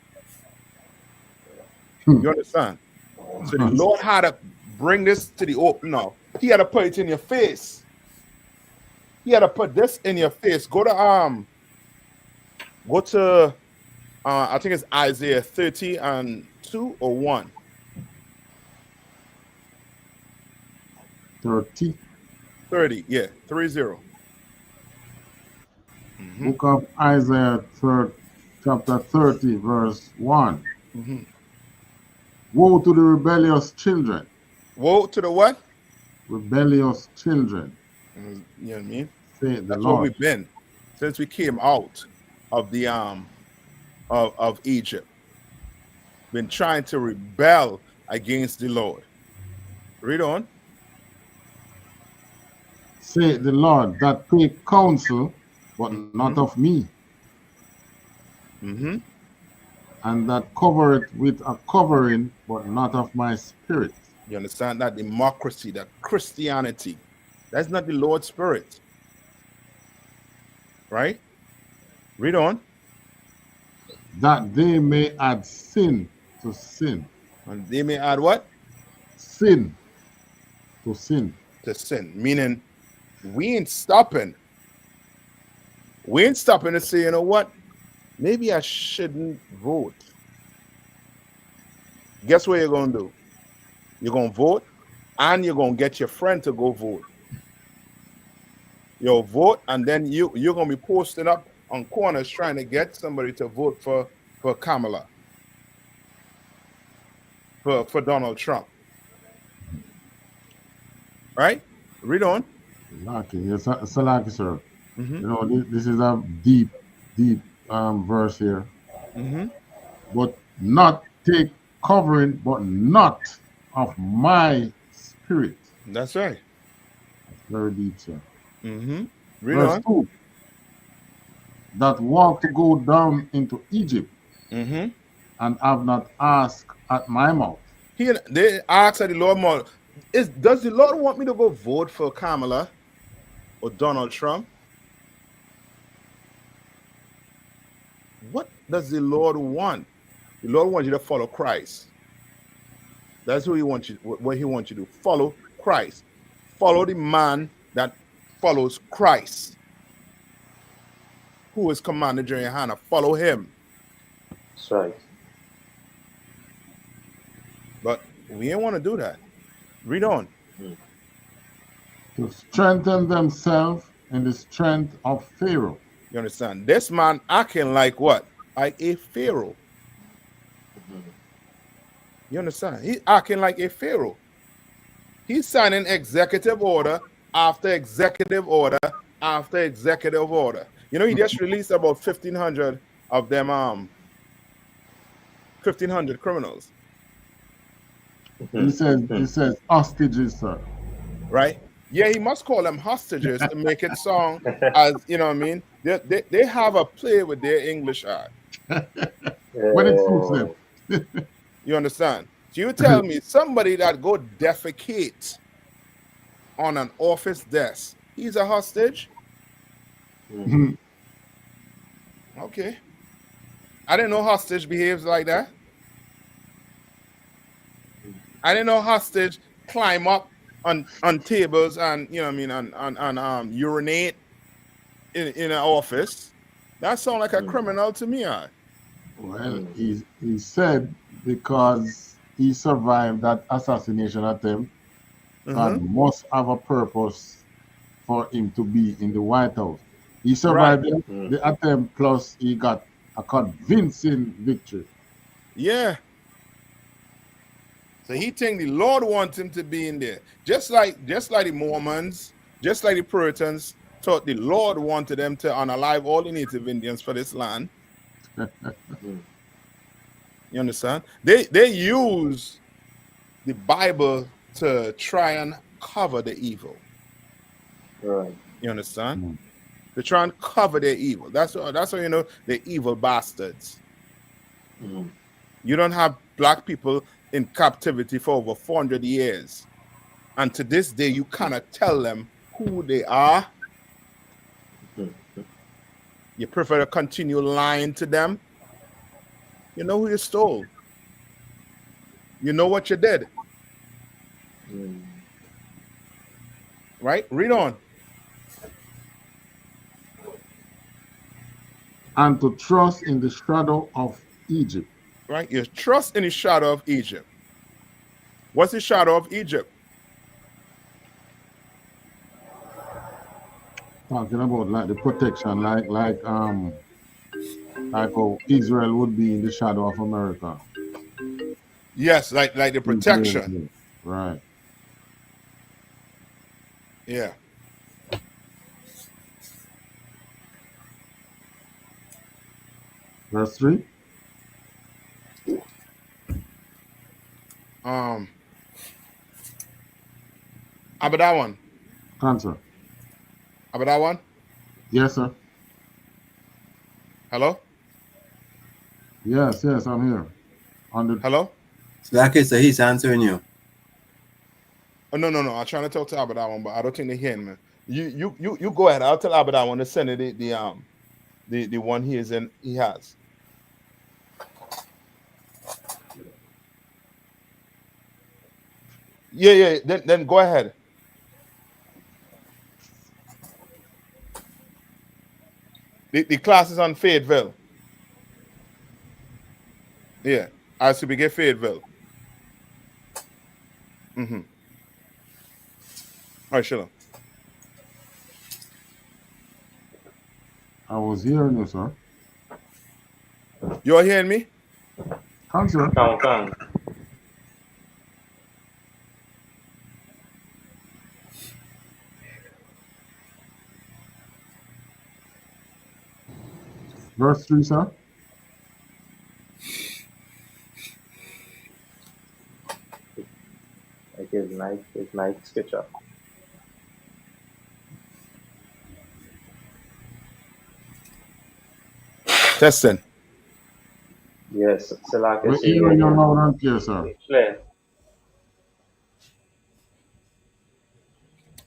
You understand? So the Lord had to bring this to the open now. He had to put it in your face. He had to put this in your face. Go to I think it's Isaiah 30 and 2 or 1. 30. 30, yeah, 30. Book of Isaiah, chapter 30, verse 1. Woe to the rebellious children. Woe to the what? Rebellious children. You know what I mean? That's what we've been since we came out of the of Egypt. Been trying to rebel against the Lord. Read on. Say the Lord that take counsel, but not of me. And that cover it with a covering, but not of my spirit. You understand that democracy, that Christianity, that's not the Lord's spirit. Right? Read on. That they may add sin to sin. And they may add what? Sin to sin. To sin. Meaning we ain't stopping. We ain't stopping to say, you know what? Maybe I shouldn't vote. Guess what you're going to do? You're going to vote and you're going to get your friend to go vote. You'll vote and then you're going to be posting up on corners trying to get somebody to vote for Kamala, for Donald Trump. Right? Read on. Lucky, yes, lucky, sir. You know, this is a deep verse here. But not take covering, but not of my spirit. That's right. That's very deep, sir. Read Verse on. 2. That walk to go down into Egypt and have not asked at my mouth. They asked at the Lord more. Does the Lord want me to go vote for Kamala or Donald Trump? What does the Lord want? The Lord wants you to follow Christ. That's what he wants you. What he wants you to do. Follow Christ. Follow the man that follows Christ, who is commanded during YAHANNA. Follow him. That's right. But we ain't want to do that. Read on. To strengthen themselves in the strength of Pharaoh. You understand? This man acting like what? Like a Pharaoh. You understand? He's acting like a Pharaoh. He's signing executive order after executive order after executive order. You know, he just released about 1,500 of them 1,500 criminals. He says hostages, sir. Right? Yeah, he must call them hostages to make it sound as, you know what I mean? They have a play with their English art. When it suits them. You understand? So you tell me somebody that go defecate on an office desk, he's a hostage? Okay. I didn't know hostage behaves like that. I didn't know hostage climb up on tables and urinate in an office. That sounds like a criminal to me. Well, he said because he survived that assassination attempt, God must have a purpose for him to be in the White House. He survived the attempt, plus he got a convincing victory. Yeah. So he think the Lord wants him to be in there. Just like the Mormons, just like the Puritans thought the Lord wanted them to unalive all the native Indians for this land. You understand? They use the Bible to try and cover the evil. Right. You understand? They try and cover their evil. That's how you know they're evil bastards. You don't have black people in captivity for over 400 years. And to this day, you cannot tell them who they are. You prefer to continue lying to them. You know who you stole. You know what you did. Right? Read on. And to trust in the shadow of Egypt. Right? You trust in the shadow of Egypt. What's the shadow of Egypt? Talking about like the protection, like how Israel would be in the shadow of America. Yes, like the protection. Right. Yeah. Verse 3. How about that one? Answer. How about that one? Yes, sir. Hello? Yes, I'm here. Hello? Slacky, so he's answering you. Oh, no. I'm trying to talk to Abba that one, but I don't think they're hearing me. You go ahead. I'll tell Abba that one to send it the one he has. Yeah. Then go ahead. The class is on Fayetteville. Yeah. I.S.U.P.K Fayetteville. All right, Shalom. I was hearing you, sir. You're hearing me? Answer. Come. Verse 3, sir. Like his nice scripture. Testing. Yes, Salak We're is saying hearing you loud and clear, sir. clear.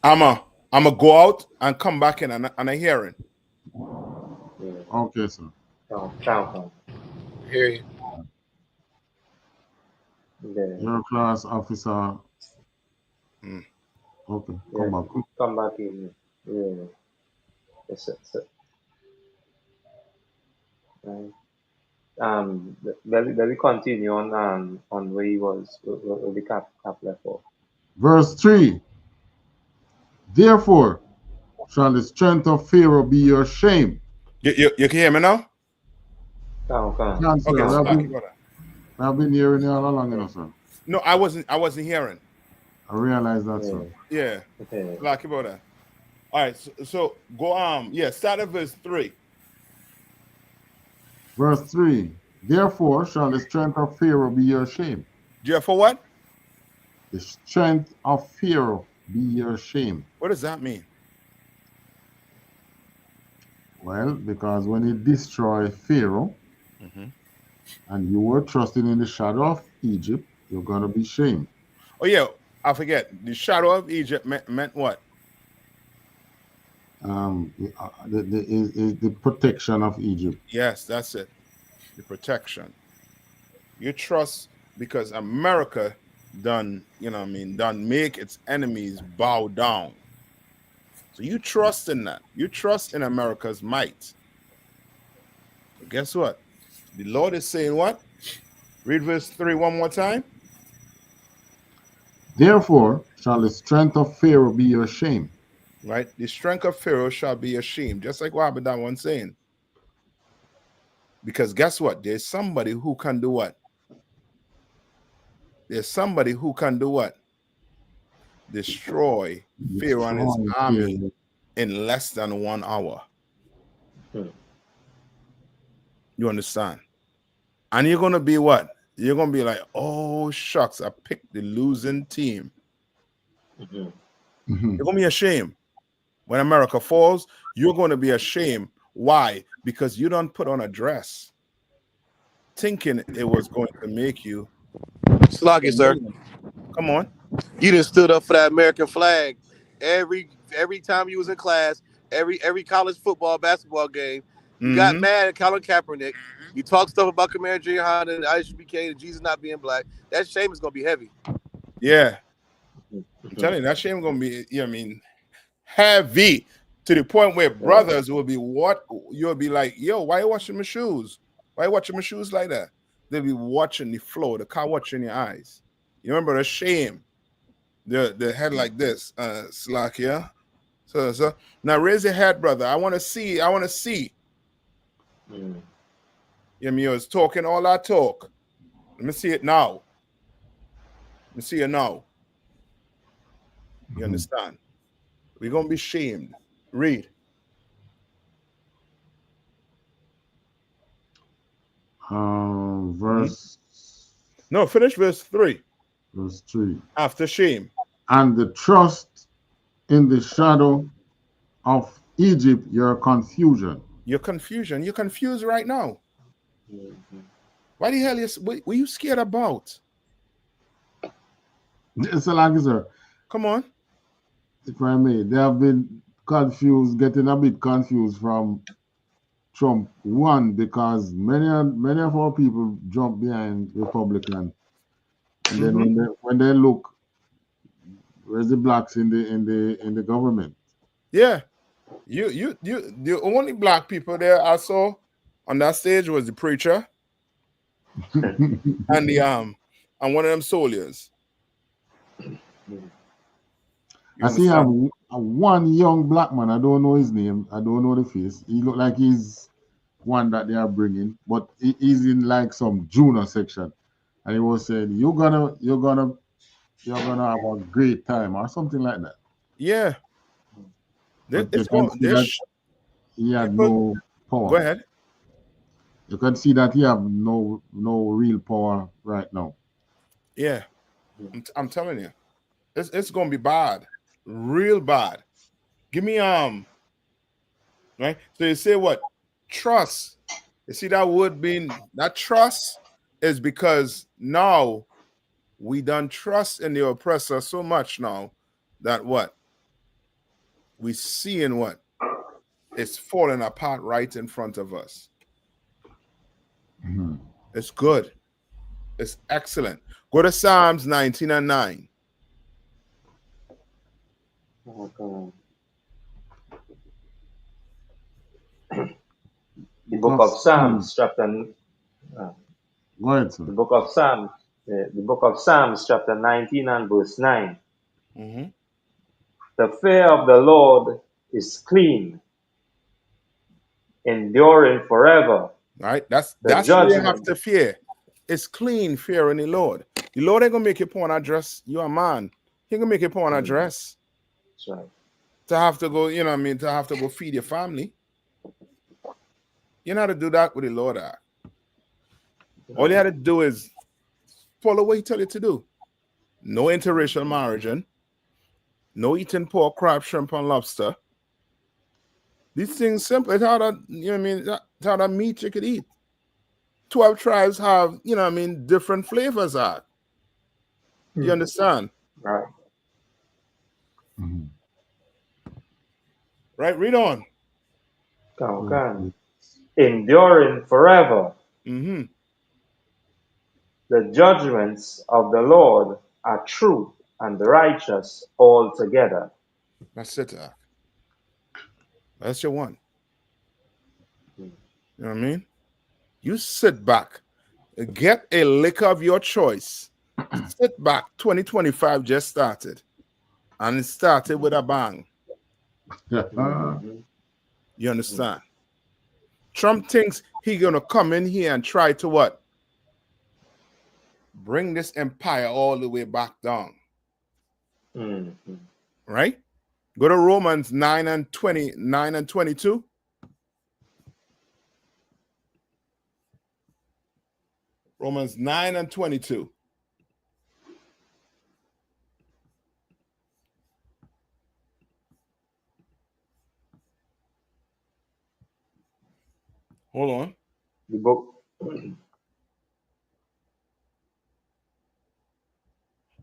I'ma go out and come back in and I hear it. Okay, sir. Come. Hear you. Yeah. Your class officer. Okay, come back. Come back in. Yeah. Yes, sir. Right. Let me continue on where he was where the cap left off. Verse 3. Therefore shall the strength of Pharaoh be your shame. You can hear me now? Come. Okay, I've been hearing you all along, you know, sir. No, I wasn't hearing. I realize that, sir. Yeah. Okay. Like about that. All right, so go start at verse 3. Verse 3. Therefore shall the strength of Pharaoh be your shame. Therefore what? The strength of Pharaoh be your shame. What does that mean? Well, because when you destroy Pharaoh and you were trusting in the shadow of Egypt, you're going to be shamed. Oh, yeah, I forget. The shadow of Egypt meant what? The protection of Egypt. Yes, that's it. the protection. You trust because America done, done make its enemies bow down. So you trust in that. You trust in America's might. But guess what? The Lord is saying what? Read verse 3 one more time. Therefore shall the strength of Pharaoh be your shame. Right? The strength of Pharaoh shall be ashamed. Just like what that one saying. Because guess what? There's somebody who can do what? There's somebody who can do what? Destroy Pharaoh and his army in less than 1 hour. You understand? And you're going to be what? You're going to be like, oh, shucks, I picked the losing team. You're going to be ashamed. When America falls, you're going to be ashamed. Why? Because you don't put on a dress thinking it was going to make you. Slug it, sir. Come on. You done stood up for that American flag every time you was in class, every college football, basketball game. You got mad at Colin Kaepernick. You talk stuff about Commander YAHANNA and I.S.U.P.K and Jesus not being black. That shame is going to be heavy. Yeah. I'm telling you, that shame going to be, heavy to the point where brothers will be you'll be like, yo, why you watching my shoes? Why you watching my shoes like that? They'll be watching the flow, the car watching your eyes. You remember the shame? The head like this, slack, yeah. So now raise your head, brother. I want to see. You was talking all that talk. Let me see it now. Let me see it now. You understand? We're gonna be shamed. Read. Verse. No, finish verse 3. Verse 3. After shame. And the trust in the shadow of Egypt, your confusion. Your confusion. You're confused right now. Why the hell were you scared about? It's a like, sir. Come on. If I may, they have been confused, getting a bit confused from Trump. One, because many of our people jump behind Republican, and then when they look, where's the blacks in the government? Yeah, you the only black people there I saw on that stage was the preacher and and one of them soldiers. I see I have one young black man. I don't know his name. I don't know the face. He look like he's one that they are bringing, but he's in like some junior section, and he was saying, "You're gonna have a great time" or something like that. Yeah, he had no power. Go ahead. You can see that he have no real power right now. Yeah, I'm telling you, it's gonna be bad, real bad. Give me right. So you say what? Trust. You see that word being that trust is because now we done trust in the oppressor so much now that what we seeing what it's falling apart right in front of us. It's good. It's excellent. Go to Psalms 19 and 9. Okay. The book of Psalms, chapter. Go ahead, sir. The book of Psalms, chapter 19 and verse 9. The fear of the Lord is clean, enduring forever. Right? That's what you have to fear. It's clean fear in the Lord. The Lord ain't gonna make you put on a dress. You're a man. He gonna make you put on a dress. That's right. To have to go, to have to go feed your family. You know how to do that with the Lord. All you had to do is follow what he tell you to do. No interracial marriage, no eating pork, crab, shrimp, and lobster. These things simple. It's how that, it's how that meat you could eat. 12 tribes have, different flavors are. You understand? Right. Right, read on. Okay. Enduring forever. Mm-hmm. The judgments of the Lord are true and righteous altogether. That's it. That's your one. You know what I mean? You sit back, get a liquor of your choice. Sit back. 2025 just started, and it started with a bang. You understand? Trump thinks he's gonna come in here and try to what? Bring this empire all the way back down. Right? Go to Romans 9 and 22. Romans 9 and 22. Hold on. The book.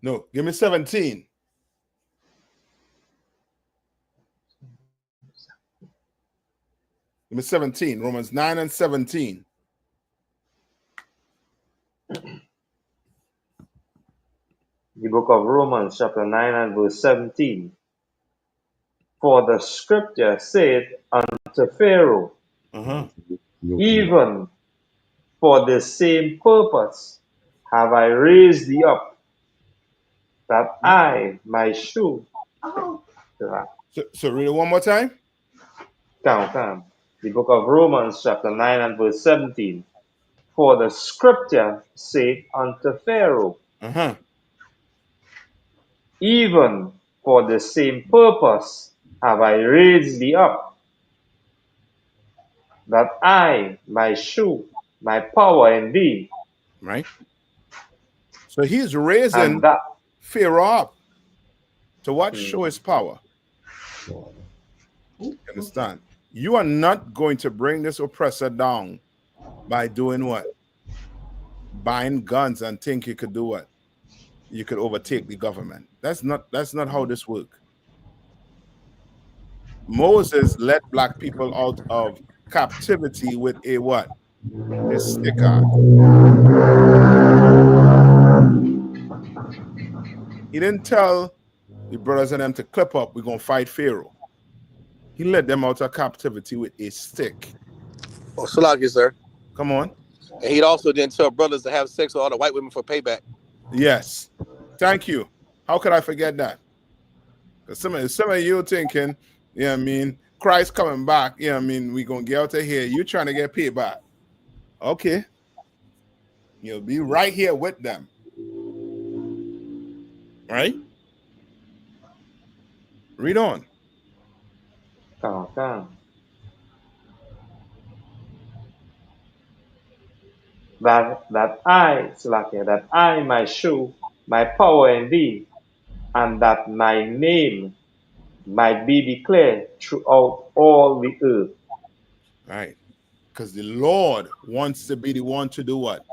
No, give me 17. Give me 17. Romans 9 and 17. The book of Romans, chapter 9 and verse 17. For the scripture saith unto Pharaoh, even for the same purpose have I raised thee up, that I might shew. So read it one more time. Come. The book of Romans, chapter 9 and verse 17. For the scripture saith unto Pharaoh, even for the same purpose have I raised thee up, that I might shew my power in thee. Right? So he's raising Pharaoh up to what? Show his power. Understand? You are not going to bring this oppressor down by doing what? Buying guns and think you could do what? You could overtake the government. That's not how this works. Moses let black people out of captivity with a what? A stick on. He didn't tell the brothers and them to clip up, we're gonna fight Pharaoh. He led them out of captivity with a stick. Oh, Salaki, sir. Come on. And he also didn't tell brothers to have sex with all the white women for payback. Yes. Thank you. How could I forget that? Because some of you thinking, you know what I mean, Christ coming back, you know what I mean, we're going to get out of here. You trying to get paid back. Okay. You'll be right here with them. Right? Read on. Come. That I might shew my power in thee, and that my name might be declared throughout all the earth. Right. Because the Lord wants to be the one to do what?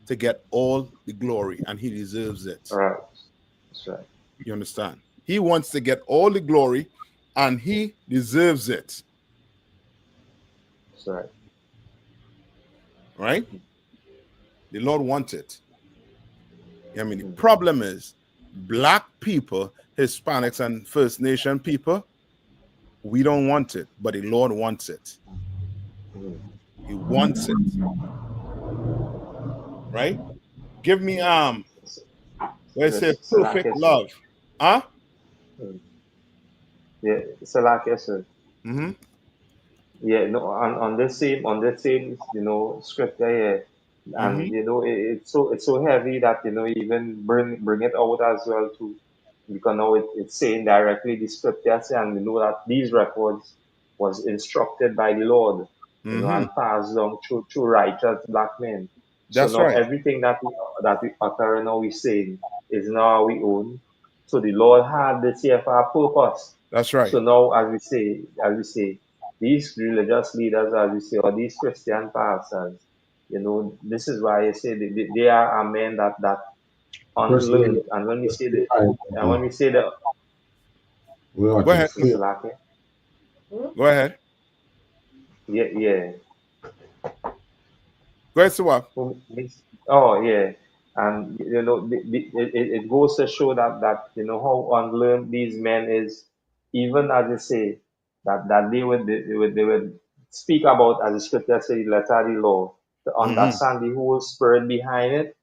To get all the glory, and he deserves it. All right. That's right. You understand? He wants to get all the glory, and he deserves it. That's right. Right? The Lord wants it. I mean, the problem is black people, Hispanics, and First Nation people, we don't want it, but the Lord wants it. He wants it. Right? Give me where it says perfect love. Huh? Yeah, Salaki, sir. Mm-hmm. Yeah, no, on the same, scripture here, and it's so heavy that even bring it out as well too, because now it's saying directly the scripture say, and that these records was instructed by the Lord, and passed down through righteous black men. So That's now right. everything that we utter now we saying is now our own. So the Lord had this here for a purpose. That's right. So now, as we say, these religious leaders, as we say, or these Christian pastors, this is why I say they are men that unlearned. And when we say that, go ahead. Go ahead. Yeah. Go ahead, Swap. Oh yeah, and you know it goes to show that you know how unlearned these men is. Even as they say that they would speak about, as the scripture says, the letter of the law, to understand the whole spirit behind it.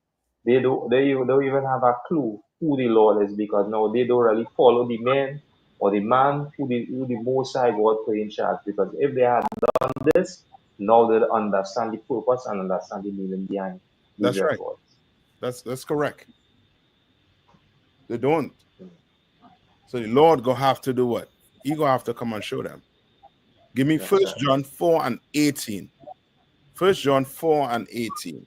They don't even have a clue who the Lord is, because now they don't really follow the man or the man who the Most High God put in charge. Because if they had done this, now they understand the purpose and understand the meaning behind these That's right. records. That's correct. They don't. So the Lord gonna have to do what? He gonna have to come and show them. Give me That's First right. John 4 and 18. 1 John 4 and 18.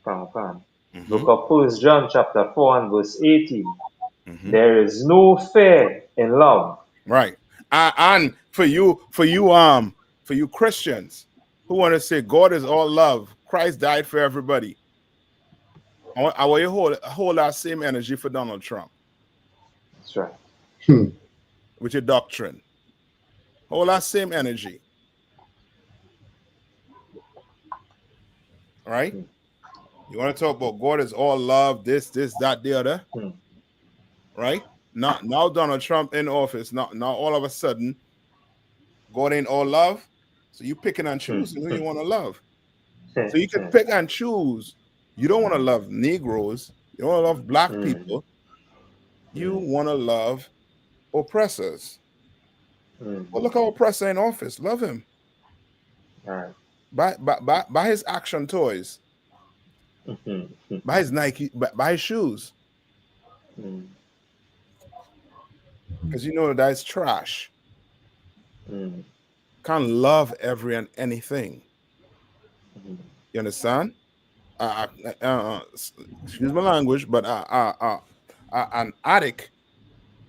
Come. Look up 1 John chapter 4 and verse 18. There is no fear in love. Right. And for you Christians who want to say God is all love, Christ died for everybody. I want you to hold that same energy for Donald Trump. That's right. With your doctrine. Hold that same energy. All right? You want to talk about God is all love, this, that, the other. Right? Now Donald Trump in office. Now all of a sudden, God ain't all love. So you picking and choosing who you want to love. So you can pick and choose. You don't want to love Negroes. You don't want to love black people. You want to love oppressors. Well, look how oppressor in office. Love him. All Buy his action toys. Buy his Nike. Buy his shoes. Because you know that's trash. Can't love every and anything. You understand? Excuse my language, but an addict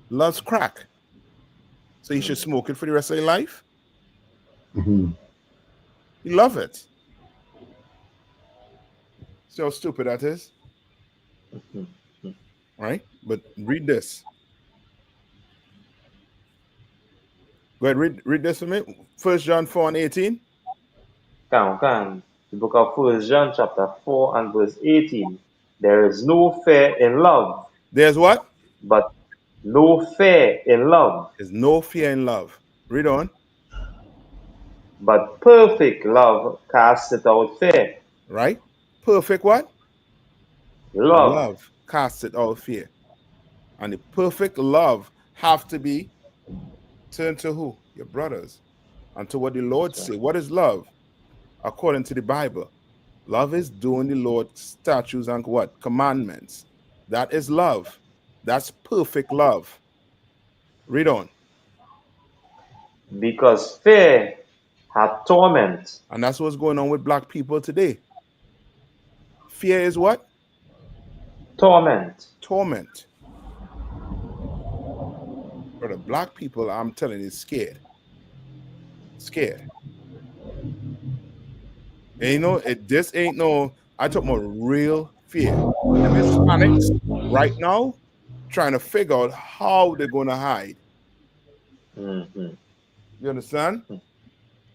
loves crack. So he should smoke it for the rest of his life? You love it. See how stupid that is? Right? But read this. Go ahead, read this for me. 1 John 4 and 18. Come. The book of 1 John chapter 4 and verse 18. There is no fear in love. There's what? But no fear in love. There's no fear in love. Read on. But perfect love casteth out fear. Right? Perfect what? Love. Casteth out fear. And the perfect love have to be turned to who? Your brothers. And to what the Lord said. What is love? According to the Bible. Love is doing the Lord's statutes and what? Commandments. That is love. That's perfect love. Read on. Because fear hath torment. And that's what's going on with black people today. Fear is what? Torment. Torment. For the black people, I'm telling you, scared. Scared. And you know, this ain't no, I talk about real fear. And Hispanics right now trying to figure out how they're going to hide. You understand?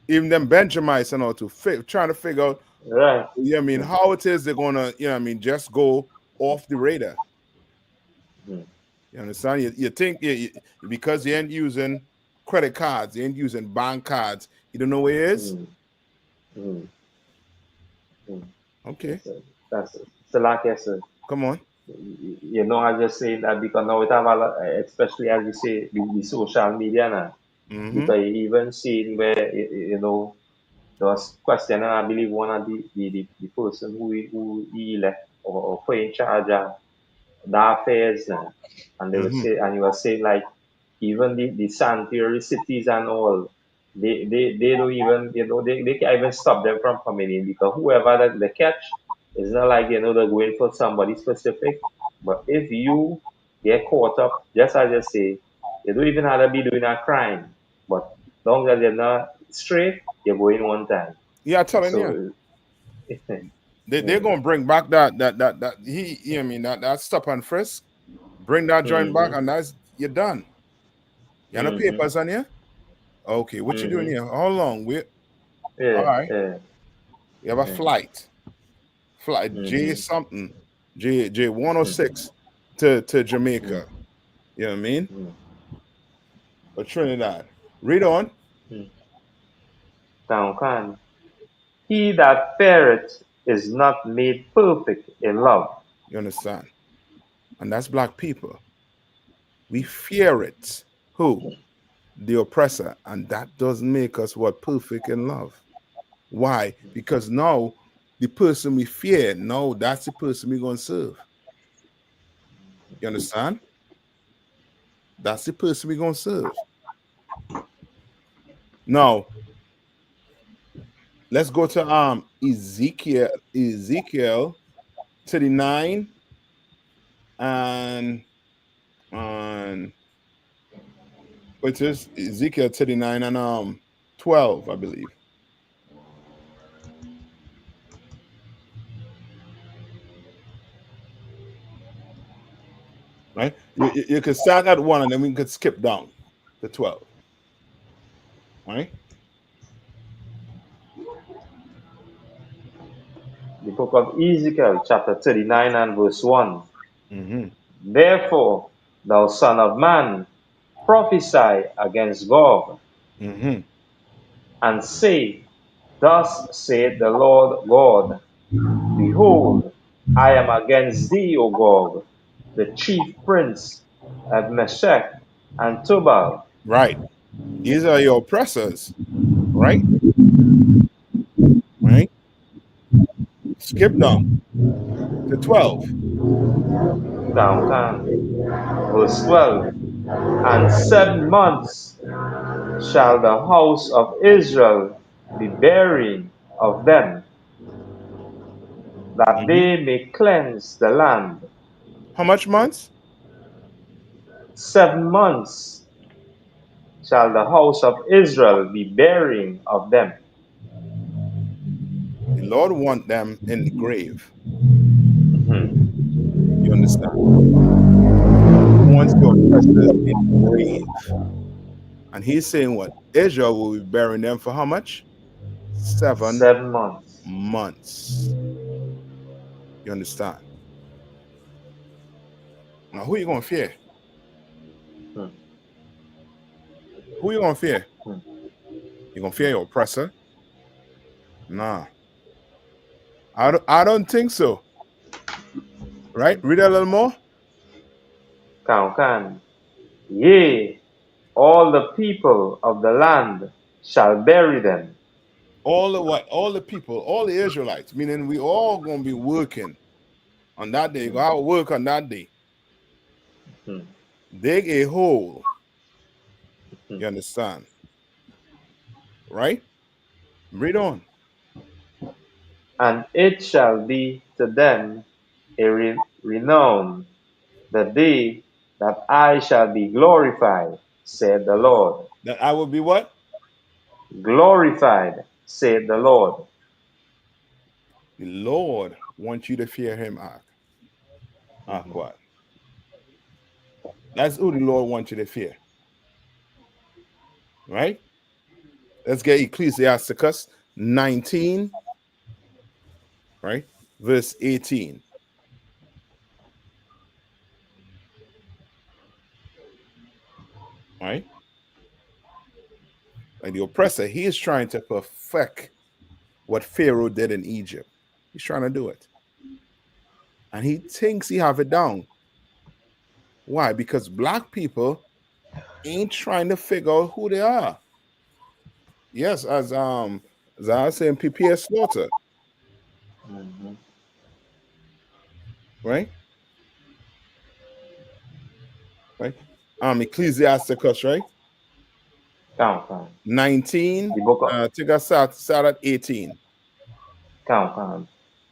Even them Benjamites and all trying to figure out, right? I mean, how it is they're going to, just go off the radar. You understand? You think because you ain't using credit cards, you ain't using bank cards, you don't know where it is? Okay. That's like I said. Come on. You know, I just say that because now it have a lot, especially as you say, the social media now. Because you even see where, you know, there was question, and I believe one of the person who he elect or put in charge of the affairs now. And they would say, and he was saying like, even the sanctuary cities and all, they don't even, you know, they can't even stop them from coming in, because whoever that they catch, it's not like, you know, they're going for somebody specific. But if you get caught up, just as I say, you don't even have to be doing a crime. But as long as you're not straight, you're going one time. Yeah, I'm telling you. They're gonna bring back that stop and frisk. Bring that joint back, and you're done. You have no papers on you? Okay, what you doing here? How long? All right. You have a flight. J something. J 106 to Jamaica. You know what I mean? Or Trinidad. Read on. Down. He that feareth is not made perfect in love. You understand? And that's black people. We fear it. Who? The oppressor. And that doesn't make us what? Perfect in love. Why? Because now the person we fear, no, that's the person we're going to serve. You understand? That's the person we're going to serve. Now, let's go to Ezekiel 39 and which is Ezekiel 39 and 12, I believe. Right? You can start at 1 and then we could skip down to 12. Right? The book of Ezekiel, chapter 39 and verse 1. Therefore, thou son of man, prophesy against Gog, and say, Thus saith the Lord God, Behold, I am against thee, O Gog, the chief prince of Meshech and Tubal. Right. These are your oppressors. Right? Right? Skip down to 12. Verse 12. And 7 months shall the house of Israel be burying of them, that they may cleanse the land. How much months? 7 months shall the house of Israel be burying of them. The Lord want them in the grave. You understand? He wants the oppressors in the grave. And he's saying what? Israel will be burying them for how much? 7 months. You understand? Now, who you going to fear? Who you going to fear? You going to fear your oppressor? Nah. I don't think so. Right? Read a little more. Yea, all the people of the land shall bury them. All the what? All the people, all the Israelites, meaning we all going to be working on that day. Go out work on that day. Dig a hole. You understand? Right? Read on. And it shall be to them a renown, the day that I shall be glorified, said the Lord. That I will be what? Glorified, said the Lord. The Lord wants you to fear him. What? That's who the Lord wants you to fear. Right? Let's get Ecclesiasticus 19, right? Verse 18. Right? Like the oppressor, he is trying to perfect what Pharaoh did in Egypt. He's trying to do it. And he thinks he have it down. Why? Because black people ain't trying to figure out who they are. Yes, as I was saying, PPS Slaughter. Right? Right? Ecclesiasticus, right? 19. I think I start at 18. The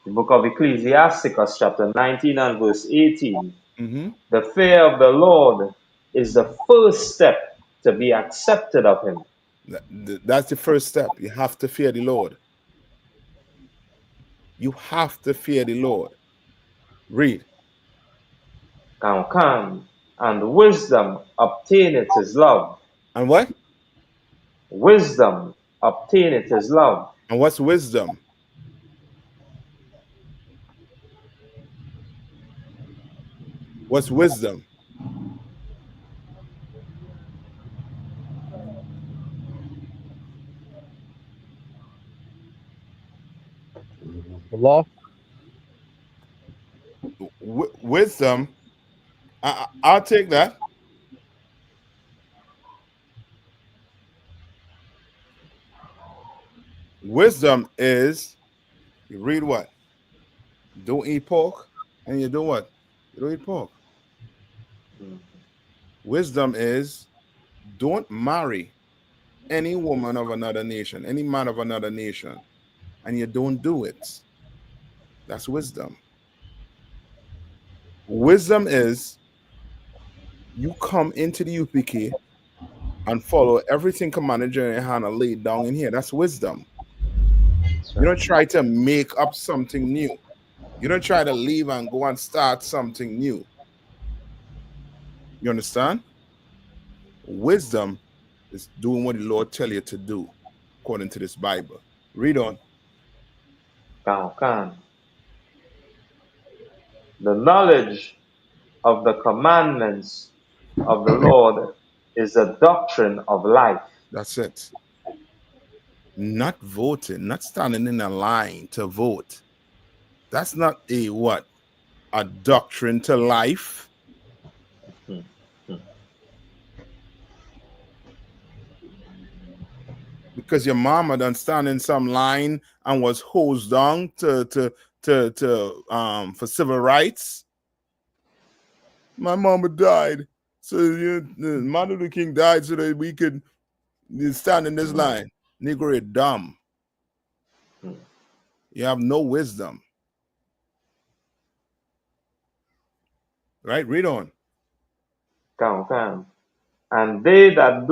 book of Ecclesiasticus, chapter 19 and verse 18. The fear of the Lord is the first step to be accepted of him. That's the first step. You have to fear the Lord. You have to fear the Lord. Read. And wisdom obtaineth his love. And what? Wisdom obtaineth his love. And what's wisdom? What's wisdom? The law. Wisdom. I'll take that. Wisdom is you read what? Don't eat pork, and you do what? You don't eat pork. Wisdom is don't marry any woman of another nation, any man of another nation, and you don't do it. That's wisdom. Wisdom is you come into the UPK and follow everything Commander General YAHANNA laid down in here. That's wisdom. You don't try to make up something new. You don't try to leave and go and start something new. You understand? Wisdom is doing what the Lord tell you to do, according to this Bible. Read on. The knowledge of the commandments of the Lord is a doctrine of life. That's it. Not voting, not standing in a line to vote. That's not a what? A doctrine to life. Because your mama done stand in some line and was hosed down to for civil rights. My mama died, so Martin Luther King died so that we could stand in this line. Negro, you're dumb. You have no wisdom. Right? Read on. And they that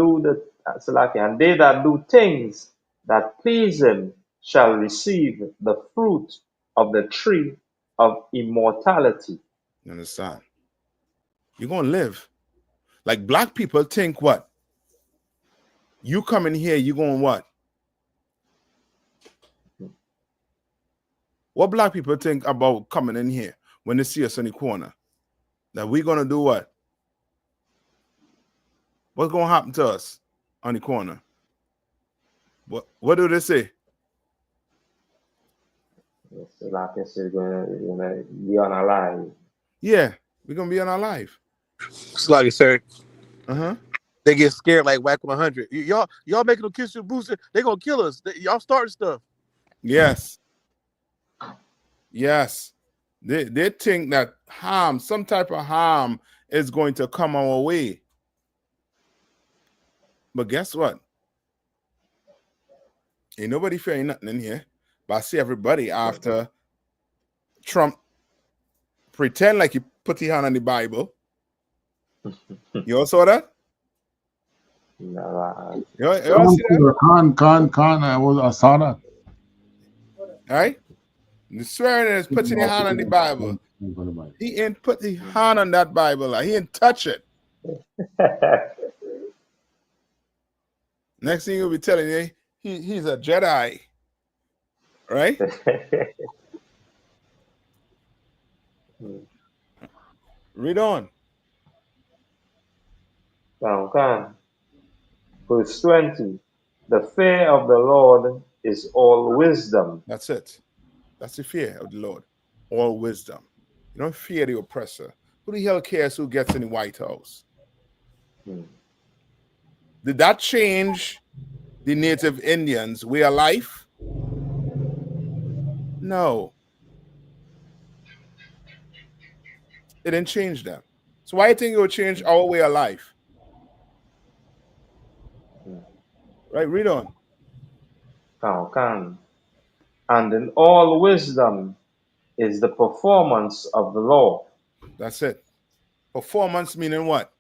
do things that please him shall receive the fruit of the tree of immortality. You understand? You're gonna live. Like black people think what? You come in here, you going what? What black people think about coming in here when they see us in the corner? That we're gonna do what? What's gonna happen to us on the corner? What do they say? So like I said, gonna be unalive. Yeah, we're gonna be on our life. Sluggy, sir. Uh-huh. They get scared like whack 100. Y'all making them kiss your booster. They gonna kill us. Y'all starting stuff. Yes. Yes. They think that harm, some type of harm is going to come our way. But guess what? Ain't nobody fearing nothing in here. But I see everybody after Trump pretend like he put his hand on the Bible. You all saw that? No, you all see that? I saw that. Right? The swearing is putting your hand on the Bible. He ain't put his hand on that Bible. Like, he ain't touch it. Next thing he'll be telling you, he's a Jedi. Right? Read on. Verse 20. The fear of the Lord is all wisdom. That's it. That's the fear of the Lord. All wisdom. You don't fear the oppressor. Who the hell cares who gets in the White House? Did that change the native Indians' way of life? No. It didn't change them. So why do you think it will change our way of life? Right, read on. And in all wisdom is the performance of the law. That's it. Performance meaning what?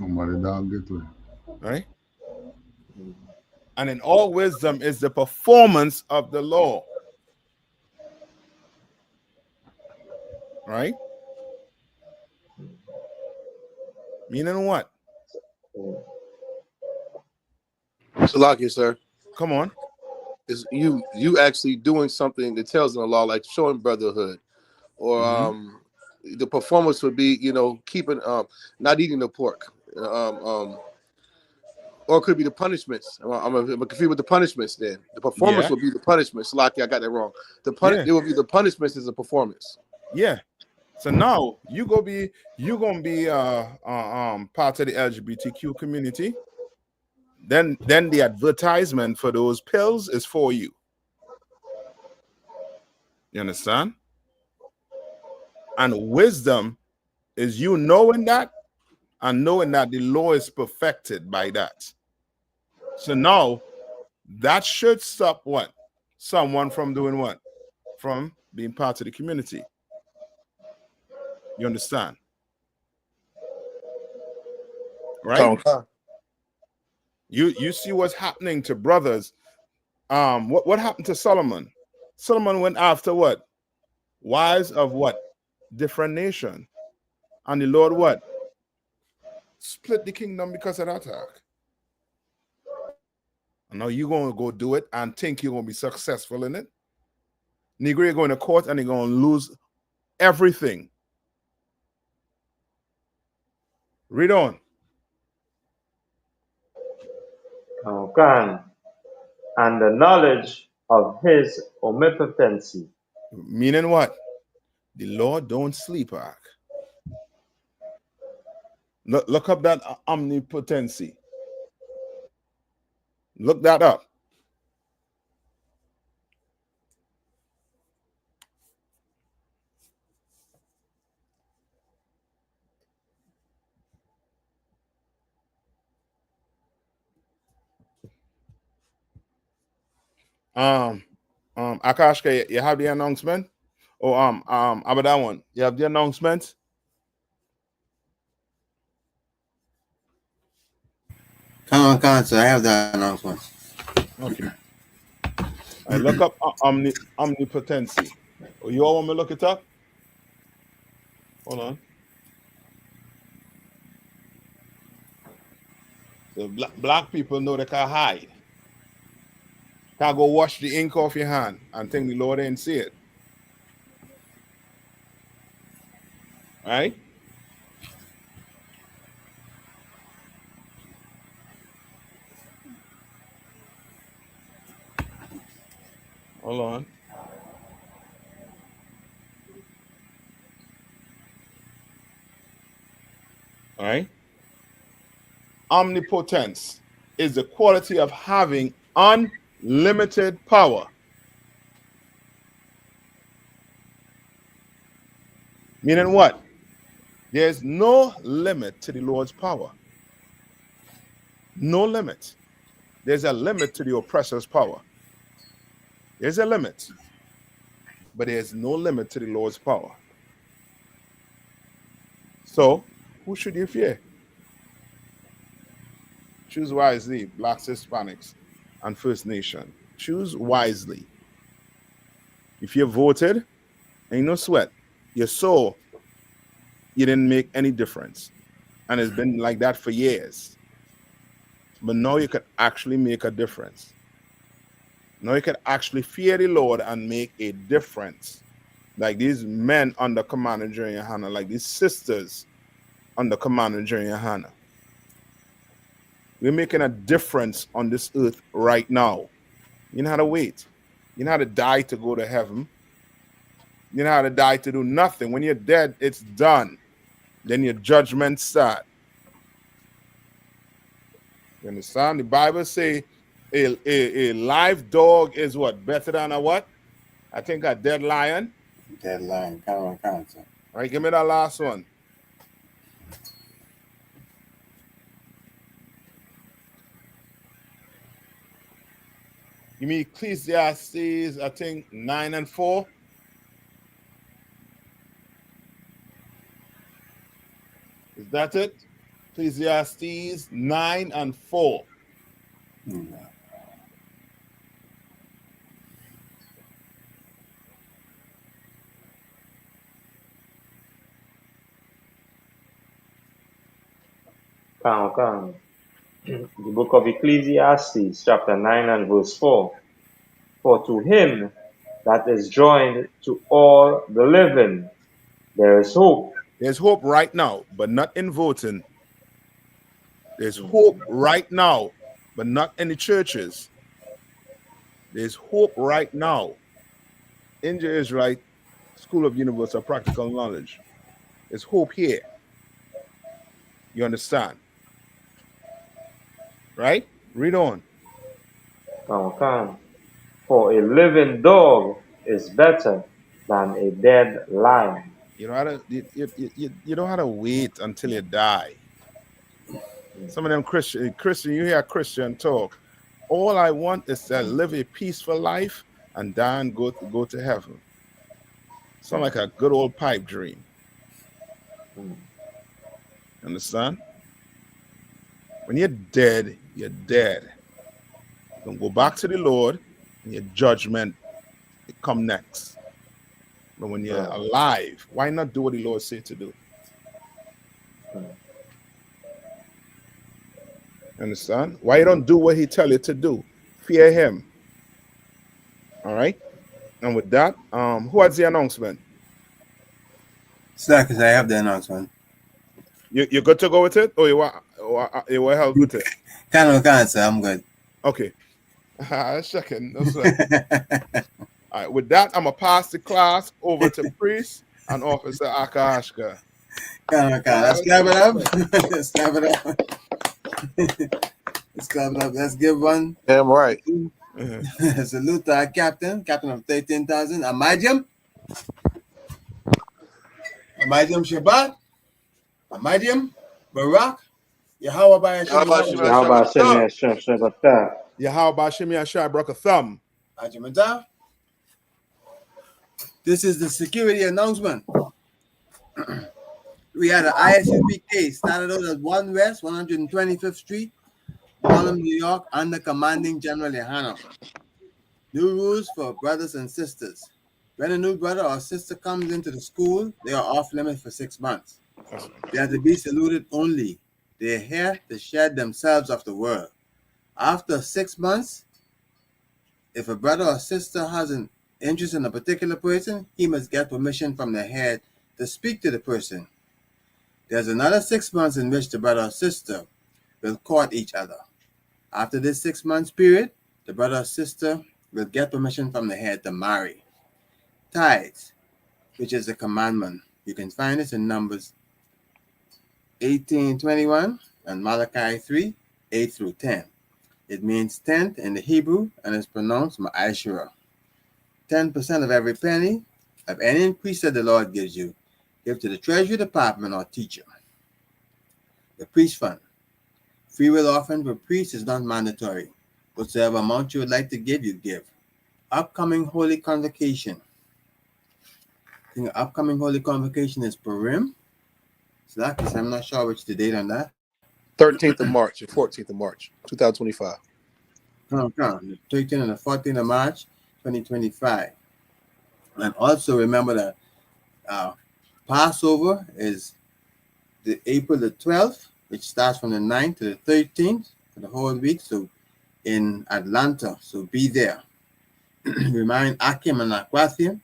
Somebody dog get to it. Right? And in all wisdom is the performance of the law. Right? Meaning what? Salakia, sir. Come on. Is you actually doing something that tells in the law, like showing brotherhood, or the performance would be, keeping not eating the pork, or it could be the punishments. I'm confused with the punishments. Then the performance Yeah. would be the punishment. Salakia, I got that wrong. Yeah. It would be the punishments as a performance. Yeah. So now you gonna be part of the LGBTQ community. Then the advertisement for those pills is for you. You understand? And wisdom is you knowing that and knowing that the law is perfected by that. So now that should stop what? Someone from doing what? From being part of the community. You understand? Right? You see what's happening to brothers. What happened to Solomon? Solomon went after what? Wives of what? Different nation. And the Lord what? Split the kingdom because of that attack. And now you're going to go do it and think you're going to be successful in it. Negro, you're going to court and you're going to lose everything. Read on. And the knowledge of his omnipotency. Meaning what? The Lord don't sleep. Look up that omnipotency. Look that up. Akashka, you have the announcement? Oh, about that one. You have the announcement? Come on, so I have the announcement. Okay. I look up omnipotency. Oh, you all want me to look it up? Hold on. So black people know they can hide. Can't go wash the ink off your hand and think the Lord ain't see it. Right? Hold on. All right. Omnipotence is the quality of having unlimited power. Meaning what? There's no limit to the Lord's power. No limit. There's a limit to the oppressor's power. There's a limit. But there's no limit to the Lord's power. So, who should you fear? Choose wisely, blacks, Hispanics, and First Nation. Choose wisely. If you voted, ain't no sweat. You saw you didn't make any difference. And it's been like that for years. But now you can actually make a difference. Now you can actually fear the Lord and make a difference. Like these men under Commander General YAHANNA, like these sisters under Commander General YAHANNA. We're making a difference on this earth right now. You know how to wait. You know how to die to go to heaven. You know how to die to do nothing. When you're dead, it's done. Then your judgment starts. You understand? The Bible say a live dog is what? Better than a what? I think a dead lion. Dead lion. Come on, All right, give me that last one. Give me Ecclesiastes, I think 9 and 4. Is that it? Ecclesiastes 9 and 4. Come. The book of Ecclesiastes, chapter 9 and verse 4. For to him that is joined to all the living, there is hope. There's hope right now, but not in voting. There's hope right now, but not in the churches. There's hope right now in the Israelite School of Universal Practical Knowledge. There's hope here. You understand? Right? Read on. Come. For a living dog is better than a dead lion. You know how to you don't have to wait until you die. Some of them Christian, you hear a Christian talk. All I want is to live a peaceful life and die and go to heaven. Sound like a good old pipe dream. Understand? When you're dead, you're dead. You're gonna go back to the Lord, and your judgment it come next. But when you're alive, why not do what the Lord said to do? Understand? Why you don't do what he tell you to do? Fear him. All right. And with that, who has the announcement? Sir, because I have the announcement. You're good to go with it, or you want help with it? Can't, sir. I'm good. Okay. Second. No, sir. All right. With that, I'm gonna pass the class over to Priest and Officer Akashka. Let's clap it up. Let's clap it up. Let's clap it up. Let's give one. Damn right. Salute to our captain of 13,000. Amadium Shabbat. Amadium Barak. Yahweh Shemi Broke thumb. Ajimata. This is the security announcement. We had an I.S.U.P.K. started out at 1 West, 125th Street, Harlem, New York, under commanding General YAHANNA. New rules for brothers and sisters. When a new brother or sister comes into the school, they are off limits for 6 months. They are to be saluted only. They are here to shed themselves of the world. After 6 months, if a brother or sister has an interest in a particular person, he must get permission from the head to speak to the person. There's another 6 months in which the brother or sister will court each other. After this 6 months period, the brother or sister will get permission from the head to marry. Tithes, which is a commandment. You can find this in Numbers 18:21 and Malachi 3:8 through 10. It means tenth in the Hebrew and is pronounced ma'ashira. 10% of every penny of any increase that the Lord gives you, give to the Treasury Department or teacher. The priest fund. Free will offering for priests is not mandatory. Whatsoever amount you would like to give, you give. Upcoming Holy Convocation. I think the upcoming Holy Convocation is Purim. So I'm not sure which the date on that. 13th of March and 14th of March, 2025. The 13th and the 14th of March, 2025. And also remember that Passover is the April the 12th, which starts from the 9th to the 13th for the whole week. So in Atlanta, so be there. Remind Akim and Aquathium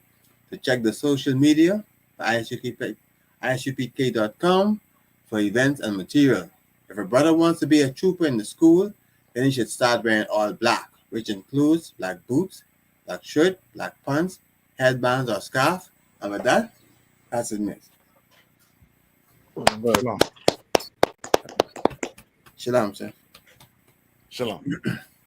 to check the social media, I.S.U.P.K.com for events and material. If a brother wants to be a trooper in the school, then he should start wearing all black, which includes black boots, black shirt, black pants, headbands or scarf. And with that, that's it, miss. Shalom. Shalom, sir. Shalom.